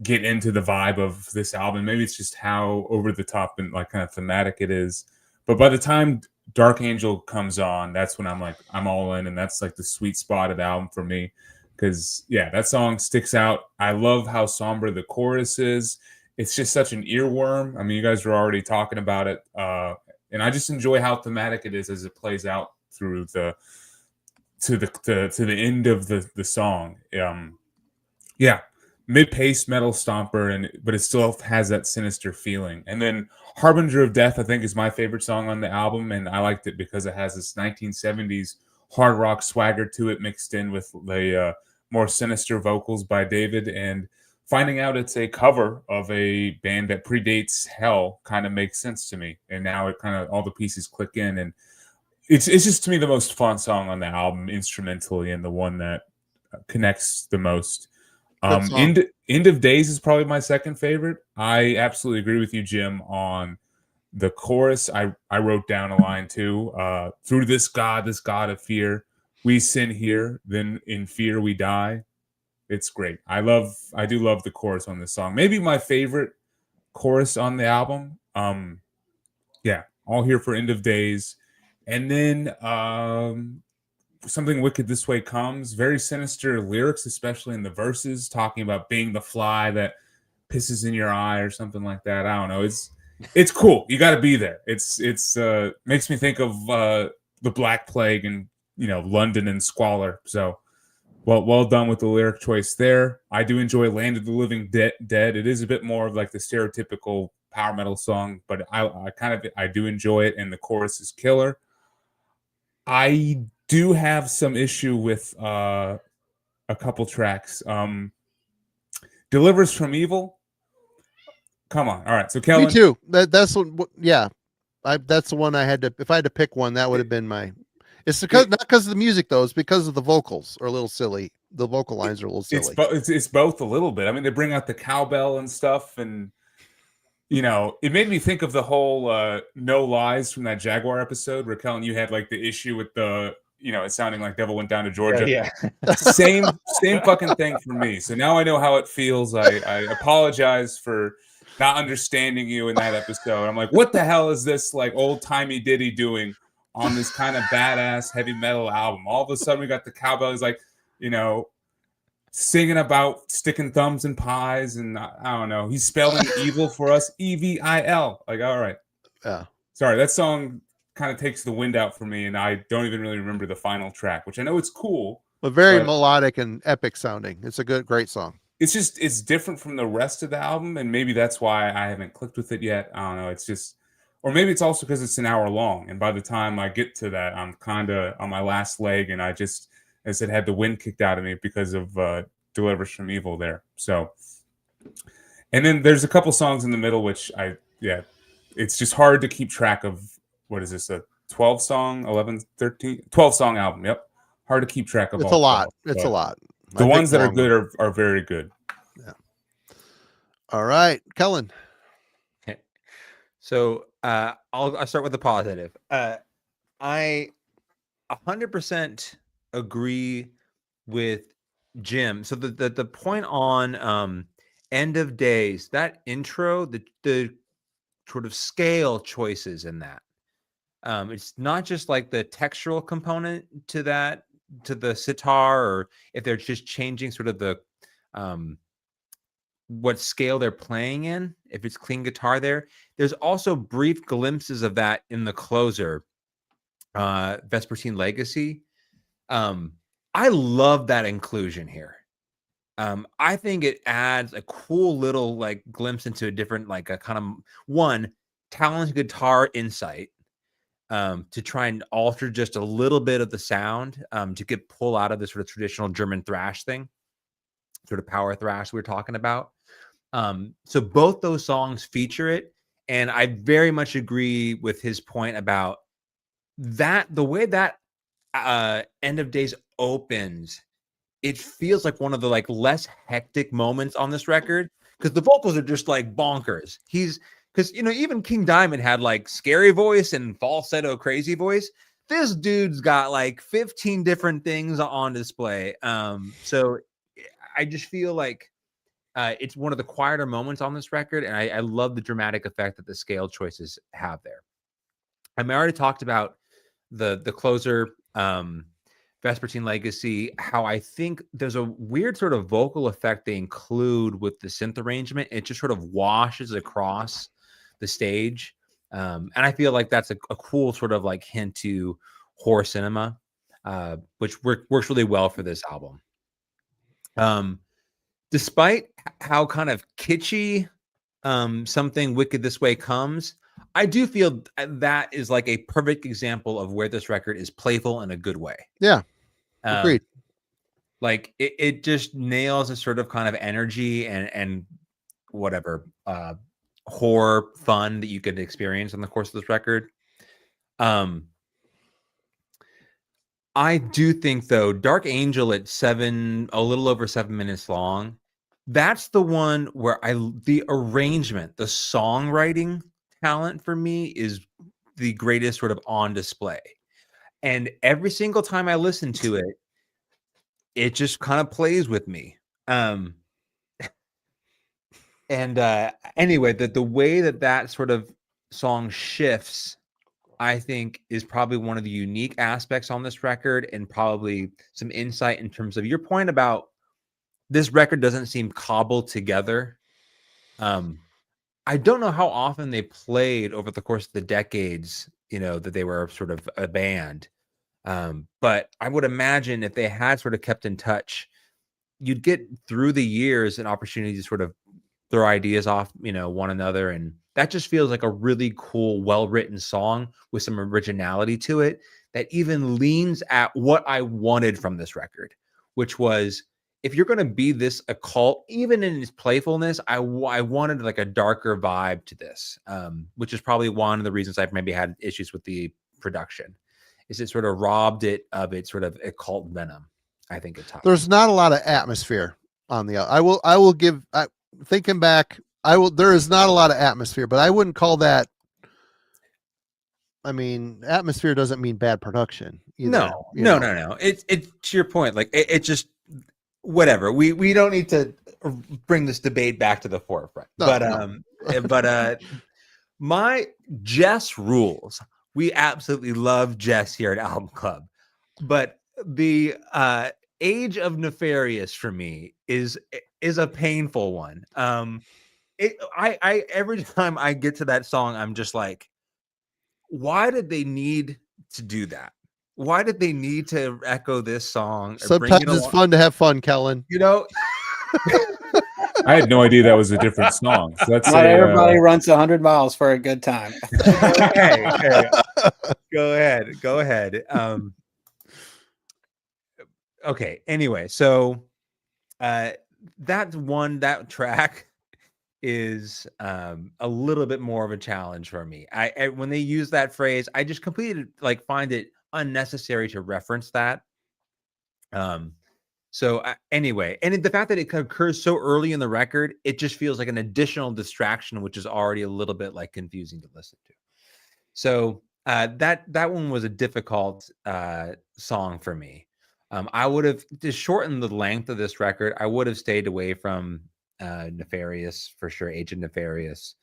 get into the vibe of this album. Maybe it's just how over the top and like kind of thematic it is. But by the time Dark Angel comes on, that's when I'm all in, and that's like the sweet spot of the album for me. Because yeah, that song sticks out. I love how somber the chorus is. It's just such an earworm. I mean, you guys were already talking about it, and I just enjoy how thematic it is as it plays out through to the end of the song. Yeah, mid-paced metal stomper, but it still has that sinister feeling. And then Harbinger of Death, I think, is my favorite song on the album, and I liked it because it has this 1970s hard rock swagger to it, mixed in with the more sinister vocals by David. And finding out it's a cover of a band that predates Hell kind of makes sense to me. And now it kind of all the pieces click in, and it's just, to me, the most fun song on the album instrumentally, and the one that connects the most. End of Days is probably my second favorite. I absolutely agree with you, Jim, on the chorus. I wrote down a line too. Through this God of fear, we sin here, then in fear we die. It's great. I do love the chorus on this song. Maybe my favorite chorus on the album. Yeah, all here for End of Days. And then Something Wicked This Way Comes. Very sinister lyrics, especially in the verses, talking about being the fly that pisses in your eye or something like that. I don't know. It's cool. You got to be there. It's makes me think of the Black Plague and London and squalor. So well done with the lyric choice there. I do enjoy Land of the Living Dead. It is a bit more of like the stereotypical power metal song, but I do enjoy it, and the chorus is killer. I do have some issue with a couple tracks. Delivers from Evil. Come on. All right. So Kellen. Me too. That's what. Yeah, that's the one I had to. If I had to pick one, that would have been my. It's because not because of the music though. It's because of the vocals are a little silly. The vocal lines are a little silly. It's both a little bit. I mean, they bring out the cowbell and stuff, and it made me think of the whole No Lies from that Jaguar episode where, Kellen, you had like the issue with the it sounding like Devil Went Down to Georgia. Yeah. Same fucking thing for me. So now I know how it feels. I apologize for not understanding you in that episode. I'm like, what the hell is this like old timey ditty doing on this kind of badass heavy metal album? All of a sudden we got the cowbell. He's like, singing about sticking thumbs in pies, and I don't know. He's spelling evil for us, EVIL. Like, all right. Yeah. Sorry, that song kind of takes the wind out for me, and I don't even really remember the final track, which I know it's cool. But very melodic and epic sounding. It's a great song. It's different from the rest of the album, and maybe that's why I haven't clicked with it yet. I don't know. It's just, or maybe it's also because it's an hour long, and by the time I get to that, I'm kind of on my last leg, and I just, as I said, had the wind kicked out of me because of Delivers from Evil there. So, and then there's a couple songs in the middle, which it's just hard to keep track of. What is this, a 12 song, 11, 13, 12 song album? Yep. Hard to keep track of. It's a lot. It's a lot. The ones that are good are very good. Yeah. All right, Kellen. Okay. So I'll start with the positive. I 100% agree with Jim. So the point on End of Days, that intro, the sort of scale choices in that. It's not just like the textural component to that, to the sitar, or if they're just changing sort of the what scale they're playing in, if it's clean guitar there. There's also brief glimpses of that in the closer, Vespertine Legacy. I love that inclusion here. I think it adds a cool little like glimpse into a different, like a kind of one talented guitar insight, to try and alter just a little bit of the sound, to get pull out of this sort of traditional German thrash thing, sort of power thrash we were talking about. So both those songs feature it, and I very much agree with his point about that. The way that End of Days opens, it feels like one of the like less hectic moments on this record, because the vocals are just like bonkers. Because even King Diamond had like scary voice and falsetto crazy voice. This dude's got like 15 different things on display. So I just feel like it's one of the quieter moments on this record, and I love the dramatic effect that the scale choices have there. I already talked about the closer, Vespertine Legacy, how I think there's a weird sort of vocal effect they include with the synth arrangement. It just sort of washes across the stage. And I feel like that's a cool sort of like hint to horror cinema, which works really well for this album. Despite how kind of kitschy something Wicked This Way comes, I do feel that is like a perfect example of where this record is playful in a good way. Yeah, agreed. Like it just nails a sort of kind of energy and whatever horror fun that you could experience in the course of this record. I do think though, Dark Angel at a little over 7 minutes long, that's the one where the arrangement, the songwriting talent for me is the greatest sort of on display. And every single time I listen to it, it just kind of plays with me. Anyway, the way that sort of song shifts, I think, is probably one of the unique aspects on this record, and probably some insight in terms of your point about this record doesn't seem cobbled together. I don't know how often they played over the course of the decades, that they were sort of a band. But I would imagine if they had sort of kept in touch, you'd get through the years an opportunity to sort of throw ideas off, one another. And that just feels like a really cool, well-written song with some originality to it that even leans at what I wanted from this record, which was, if you're going to be this occult, even in its playfulness, I wanted like a darker vibe to this, which is probably one of the reasons I've maybe had issues with the production, is it sort of robbed it of its sort of occult venom, I think, at times. There's not a lot of atmosphere on the, thinking back, there is not a lot of atmosphere, but I wouldn't call that, atmosphere doesn't mean bad production either. No. It's to your point, like it just, whatever. We don't need to bring this debate back to the forefront. But my Jess rules. We absolutely love Jess here at Album Club. But the Age of Nefarious for me is a painful one. I every time I get to that song, I'm just like, why did they need to do that? Why did they need to echo this song? Sometimes it's fun to have fun, Kellen. I had no idea that was a different song. So that's not everybody runs 100 miles for a good time. Hey, go ahead. Okay. Anyway, so that track is a little bit more of a challenge for me. I when they use that phrase, I just completely find it unnecessary to reference that. So anyway, and the fact that it occurs so early in the record, it just feels like an additional distraction, which is already a little bit like confusing to listen to. So that one was a difficult song for me. I would have to shorten the length of this record. I would have stayed away from Nefarious for sure, Agent Nefarious.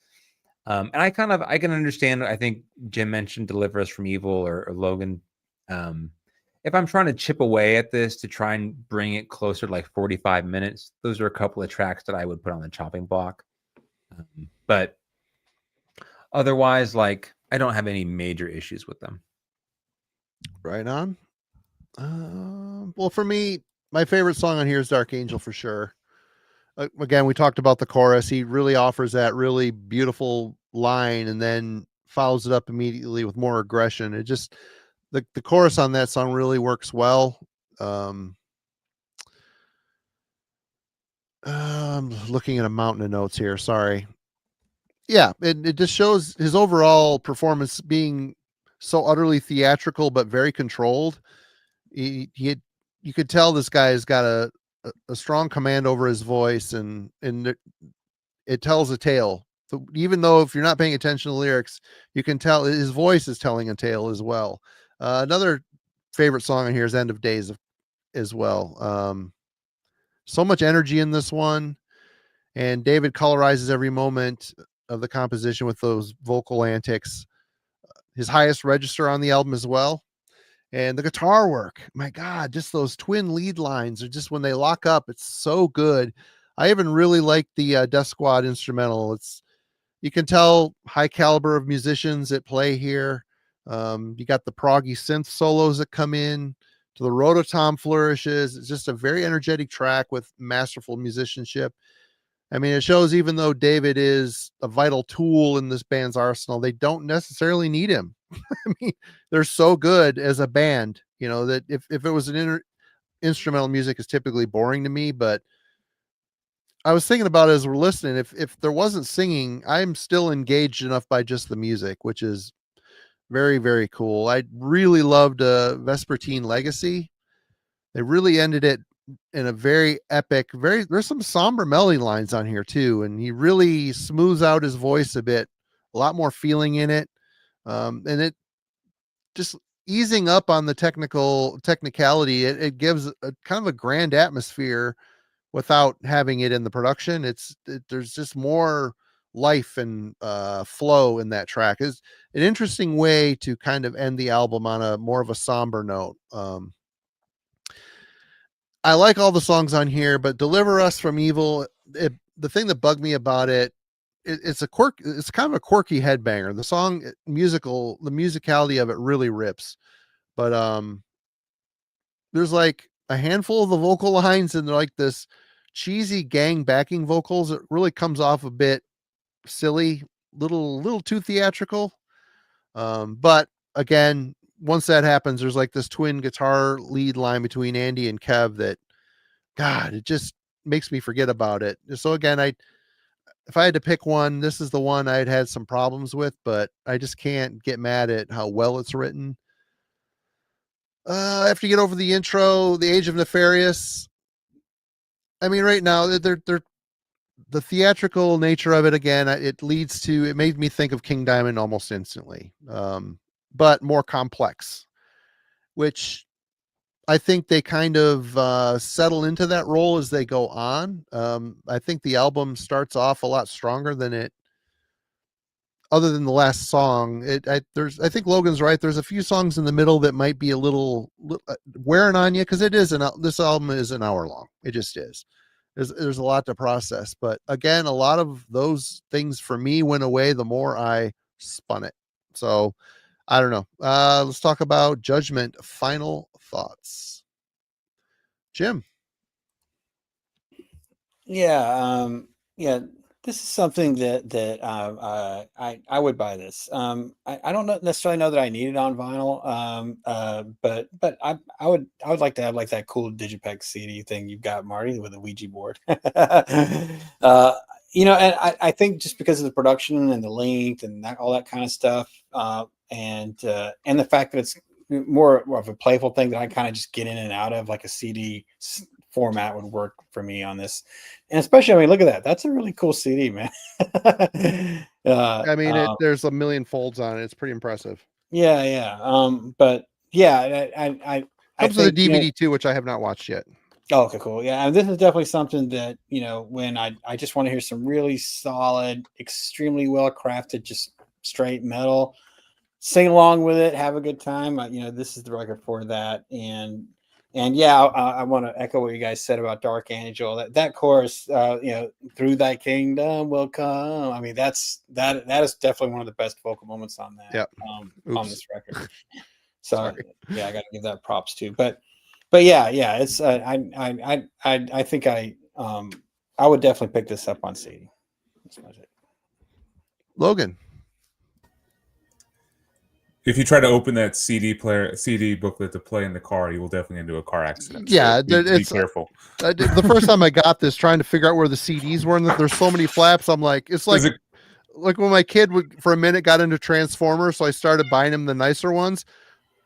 And I can understand. I think Jim mentioned Deliver Us from Evil or Logan. If I'm trying to chip away at this to try and bring it closer to like 45 minutes, those are a couple of tracks that I would put on the chopping block. But otherwise, like, I don't have any major issues with them. Right on. Well, for me, my favorite song on here is Dark Angel for sure. Again, we talked about the chorus. He really offers that really beautiful line and then follows it up immediately with more aggression. It just, the chorus on that song really works well. I'm looking at a mountain of notes here. Sorry. Yeah, it just shows his overall performance being so utterly theatrical, but very controlled. You could tell this guy has got a strong command over his voice, and it tells a tale. So even though if you're not paying attention to the lyrics, you can tell his voice is telling a tale as well. Another favorite song on here is End of Days as well. So much energy in this one, and David colorizes every moment of the composition with those vocal antics. His highest register on the album as well. And the guitar work, my God, just those twin lead lines are just, when they lock up, it's so good. I even really like the Death Squad instrumental. You can tell high caliber of musicians at play here. You got the proggy synth solos that come in to the rototom flourishes. It's just a very energetic track with masterful musicianship. I mean, it shows even though David is a vital tool in this band's arsenal, they don't necessarily need him. I mean, they're so good as a band, that if it was an instrumental music is typically boring to me, but I was thinking about it as we're listening, if there wasn't singing, I'm still engaged enough by just the music, which is very, very cool. I really loved Vespertine Legacy. They really ended it in a very epic, there's some somber melody lines on here too. And he really smooths out his voice a bit, a lot more feeling in it. And it just easing up on the technicality. It gives a kind of a grand atmosphere without having it in the production. There's just more life and flow in that track. Is an interesting way to kind of end the album on a more of a somber note. I like all the songs on here, but Deliver Us from Evil, the thing that bugged me about it's kind of a quirky headbanger. The song the musicality of it really rips, but there's like a handful of the vocal lines and they're like this cheesy gang backing vocals. It really comes off a bit silly, little too theatrical. But again, once that happens, there's like this twin guitar lead line between Andy and Kev that, God, it just makes me forget about it. So again, if I had to pick one, this is the one I'd had some problems with, but I just can't get mad at how well it's written. After you get over the intro, The Age of Nefarious, I mean, right now, they're the theatrical nature of it, again, it made me think of King Diamond almost instantly, but more complex, which I think they kind of settle into that role as they go on. I think the album starts off a lot stronger than it, other than the last song. I think Logan's right. There's a few songs in the middle that might be a little wearing on you, because this album is an hour long. It just is. There's a lot to process, but again, a lot of those things for me went away the more I spun it. So I don't know. Let's talk about Judgment. Final thoughts, Jim. Yeah. This is something that I would buy this. I don't necessarily know that I need it on vinyl. But I would like to have like that cool Digipex CD thing you've got, Marty, with a Ouija board. And I think just because of the production and the length and all that kind of stuff, and the fact that it's more of a playful thing that I kind of just get in and out of, like a CD format would work for me on this. And especially, I mean, look at that. That's a really cool CD, man. I mean, there's a million folds on it. It's pretty impressive. Yeah. But yeah, I comes with a think, DVD too, which I have not watched yet. Oh, okay, cool. Yeah, and this is definitely something that, when I just want to hear some really solid, extremely well crafted, just straight metal, sing along with it, have a good time. This is the record for that. And yeah, I want to echo what you guys said about Dark Angel. That chorus, through thy kingdom will come. I mean, that is definitely one of the best vocal moments on that. Yep. On this record. So yeah, I got to give that props too. But yeah, it's I think I would definitely pick this up on CD. That's about it. Logan, if you try to open that CD booklet to play in the car, you will definitely get into a car accident. Yeah, so be careful. The first time I got this, trying to figure out where the CDs were, and that there's so many flaps, I'm like, it's like when my kid for a minute got into Transformers, so I started buying him the nicer ones.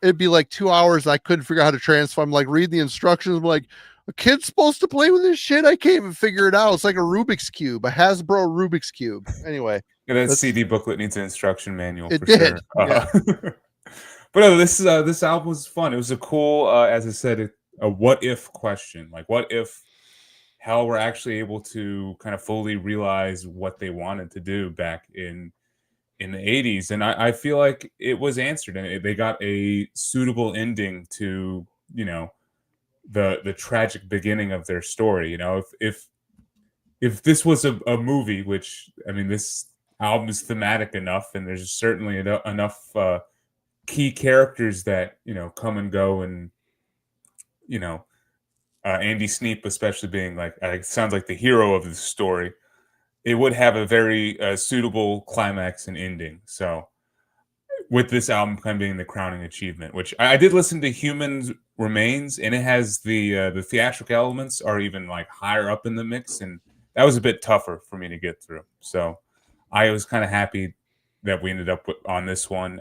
It'd be like 2 hours. I couldn't figure out how to transform. Like, read the instructions. I'm like, a kid's supposed to play with this shit. I can't even figure it out. It's like a Rubik's Cube, a Hasbro Rubik's Cube. Anyway. Yeah, that CD booklet needs an instruction manual. It for did. Sure. Yeah. But no, this album was fun. It was a cool, as I said, a what if question. Like, what if hell were actually able to kind of fully realize what they wanted to do back in the 80s, and I feel like it was answered, and they got a suitable ending to the tragic beginning of their story. If this was a movie, which I mean, this album is thematic enough, and there's certainly enough key characters that come and go, and Andy Sneap especially being like sounds like the hero of the story. It would have a very suitable climax and ending. So with this album kind of being the crowning achievement, which I did listen to Humans Remains, and it has the theatrical elements are even like higher up in the mix, and that was a bit tougher for me to get through. So I was kind of happy that we ended up on this one.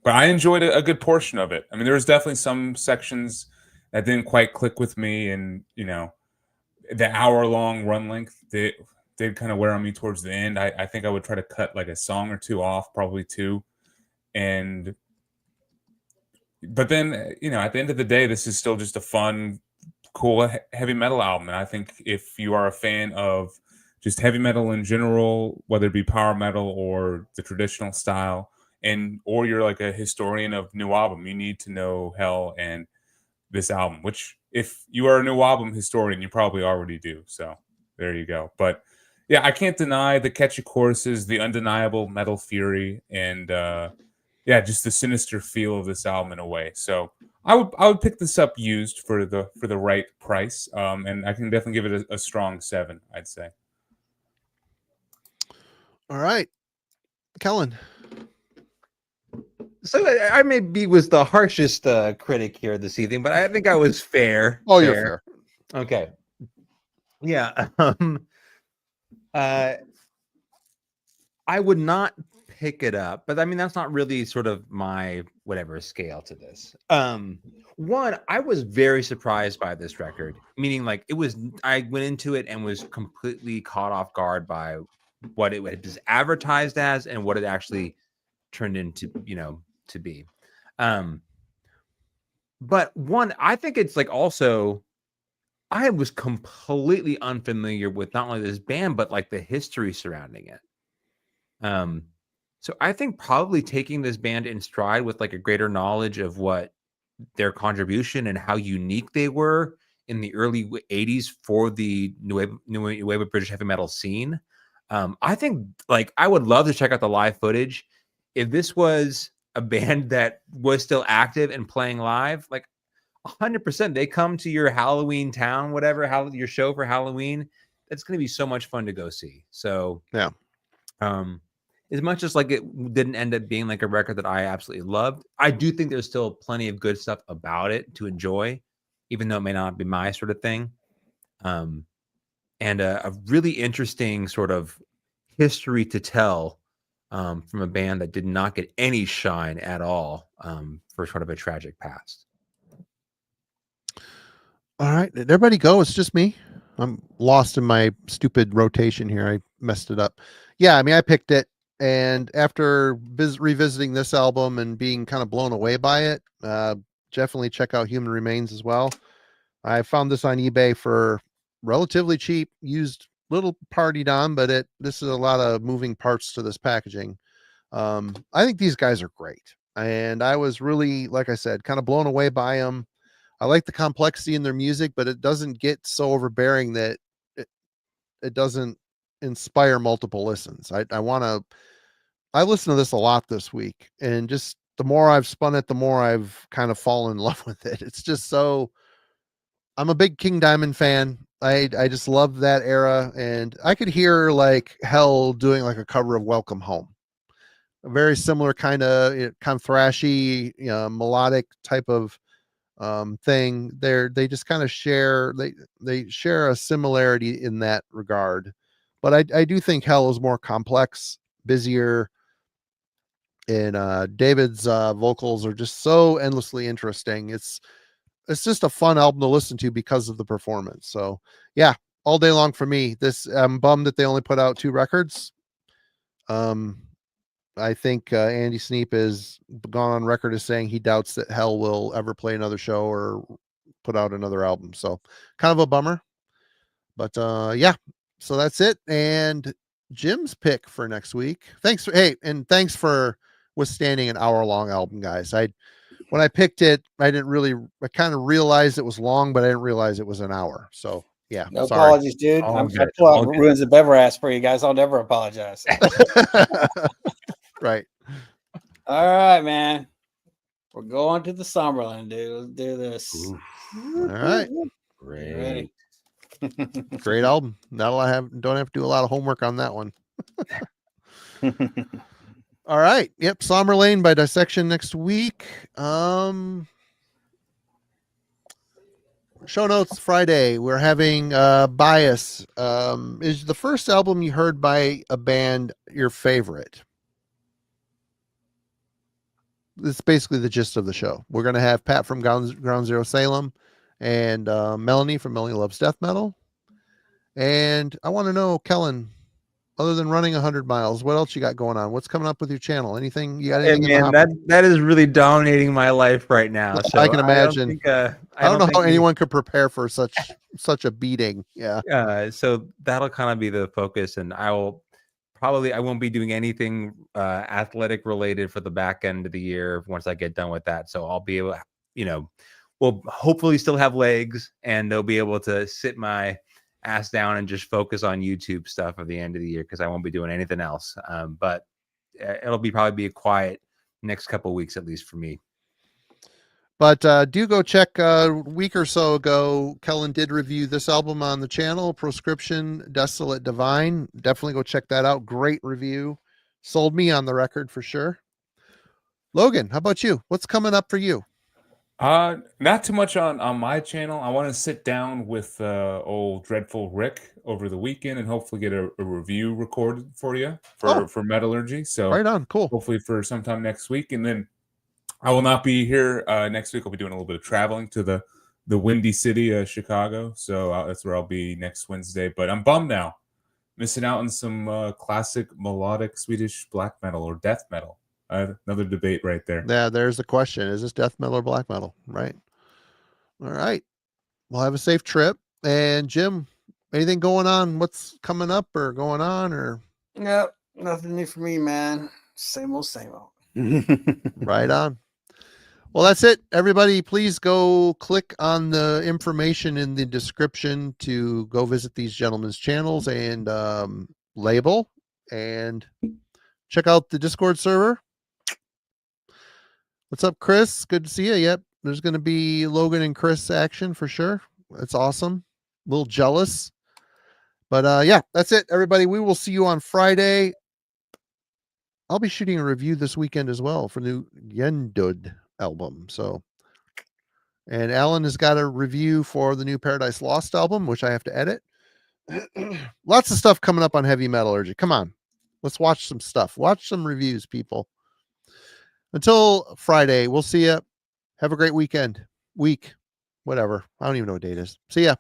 But I enjoyed a good portion of it. I mean, there was definitely some sections that didn't quite click with me, and the hour-long run length did kind of wear on me towards the end. I think I would try to cut like a song or two off, probably two. But then, at the end of the day, this is still just a fun, cool heavy metal album. And I think if you are a fan of just heavy metal in general, whether it be power metal or the traditional style, or you're like a historian of NWOBHM, you need to know Hell and this album, which if you are a NWOBHM historian, you probably already do. So there you go. But yeah, I can't deny the catchy choruses, the undeniable metal fury, and just the sinister feel of this album in a way. So I would pick this up used for the right price, and I can definitely give it a strong 7, I'd say. All right, Kellen. So I maybe was the harshest critic here this evening, but I think I was fair. Oh, you're fair. Okay. Yeah. I would not pick it up, but I mean, that's not really sort of my whatever scale to this. One, I was very surprised by this record, meaning like I went into it and was completely caught off guard by what it was advertised as and what it actually turned into, to be. But one, I think it's like also, I was completely unfamiliar with not only this band, but like the history surrounding it. So I think probably taking this band in stride with like a greater knowledge of what their contribution and how unique they were in the early 80s for the new wave of British heavy metal scene. I think like I would love to check out the live footage. If this was a band that was still active and playing live, like 100%, they come to your Halloween town, whatever, your show for Halloween. That's going to be so much fun to go see. So yeah. As much as like it didn't end up being like a record that I absolutely loved, I do think there's still plenty of good stuff about it to enjoy, even though it may not be my sort of thing. And a really interesting sort of history to tell from a band that did not get any shine at all for sort of a tragic past. All right. Did everybody go? It's just me. I'm lost in my stupid rotation here. I messed it up. Yeah, I mean, I picked it, and after revisiting this album and being kind of blown away by it, definitely check out Human Remains as well. I found this on eBay for relatively cheap, used, little partied on, but this is a lot of moving parts to this packaging. I think these guys are great, and I was really, like I said, kind of blown away by them. I like the complexity in their music, but it doesn't get so overbearing that it doesn't inspire multiple listens. I listen to this a lot this week, and just the more I've spun it, the more I've kind of fallen in love with it. It's just so, I'm a big King Diamond fan. I just love that era, and I could hear like Hell doing like a cover of Welcome Home. A very similar kind of thrashy, melodic type of thing. They just kind of share, they share a similarity in that regard. But I do think Hell is more complex, busier, and David's vocals are just so endlessly interesting. It's just a fun album to listen to because of the performance. So yeah, all day long for me. I'm bummed that they only put out 2 records. I think Andy Sneap has gone on record as saying he doubts that Hell will ever play another show or put out another album. So kind of a bummer. But yeah, so that's it. And Jim's pick for next week. Thanks for withstanding an hour-long album, guys. When I picked it, I kind of realized it was long, but I didn't realize it was an hour. So yeah, no sorry. apologies, dude. I'm gonna pull out Ruins of Beverage for you guys. I'll never apologize. Right. All right, man. We're going to the Summerlin, dude. Let's do this. Ooh. All right. Great. Great album. Don't have to do a lot of homework on that one. All right. Yep. Summerlin by Dissection next week. Show notes Friday. We're having Bias. Is the first album you heard by a band your favorite? This is basically the gist of the show. We're going to have Pat from Ground Zero Salem and Melanie from Melanie Loves Death Metal. And I want to know, Kellen, other than running 100 miles, what else you got going on? What's coming up with your channel? Anything you got? Anything in the hopper? that is really dominating my life right now. So I can imagine. I don't know how anyone could prepare for such a beating. Yeah. So that'll kind of be the focus, and I won't be doing anything athletic related for the back end of the year once I get done with that. So I'll be able, we'll hopefully still have legs, and they'll be able to sit my ass down and just focus on YouTube stuff at the end of the year, because I won't be doing anything else. But it'll probably be a quiet next couple of weeks, at least for me. But do go check a week or so ago. Kellen did review this album on the channel, Proscription, Desolate Divine. Definitely go check that out. Great review. Sold me on the record for sure. Logan, how about you? What's coming up for you? Not too much on my channel. I want to sit down with old Dreadful Rick over the weekend and hopefully get a review recorded for you for Metallurgy. So right on, cool. Hopefully for sometime next week, and then I will not be here next week. I'll be doing a little bit of traveling to the windy city, Chicago. So that's where I'll be next Wednesday. But I'm bummed now, missing out on some classic melodic Swedish black metal or death metal. Another debate right there. Yeah, there's the question. Is this death metal or black metal? Right. All right. We'll have a safe trip. And Jim, anything going on? What's coming up or going on? Or nope, nothing new for me, man. Same old. Right on. Well, that's it. Everybody, please go click on the information in the description to go visit these gentlemen's channels and label and check out the Discord server. What's up, Chris? Good to see you. Yep. There's going to be Logan and Chris action for sure. That's awesome. A little jealous. But yeah, that's it, everybody. We will see you on Friday. I'll be shooting a review this weekend as well for the new Yendud album. So, and Alan has got a review for the new Paradise Lost album, which I have to edit. Lots of stuff coming up on Heavy Metallurgy. Come on. Let's watch some stuff. Watch some reviews, people. Until Friday, we'll see you. Have a great week. whatever. I don't even know what date it is. See ya.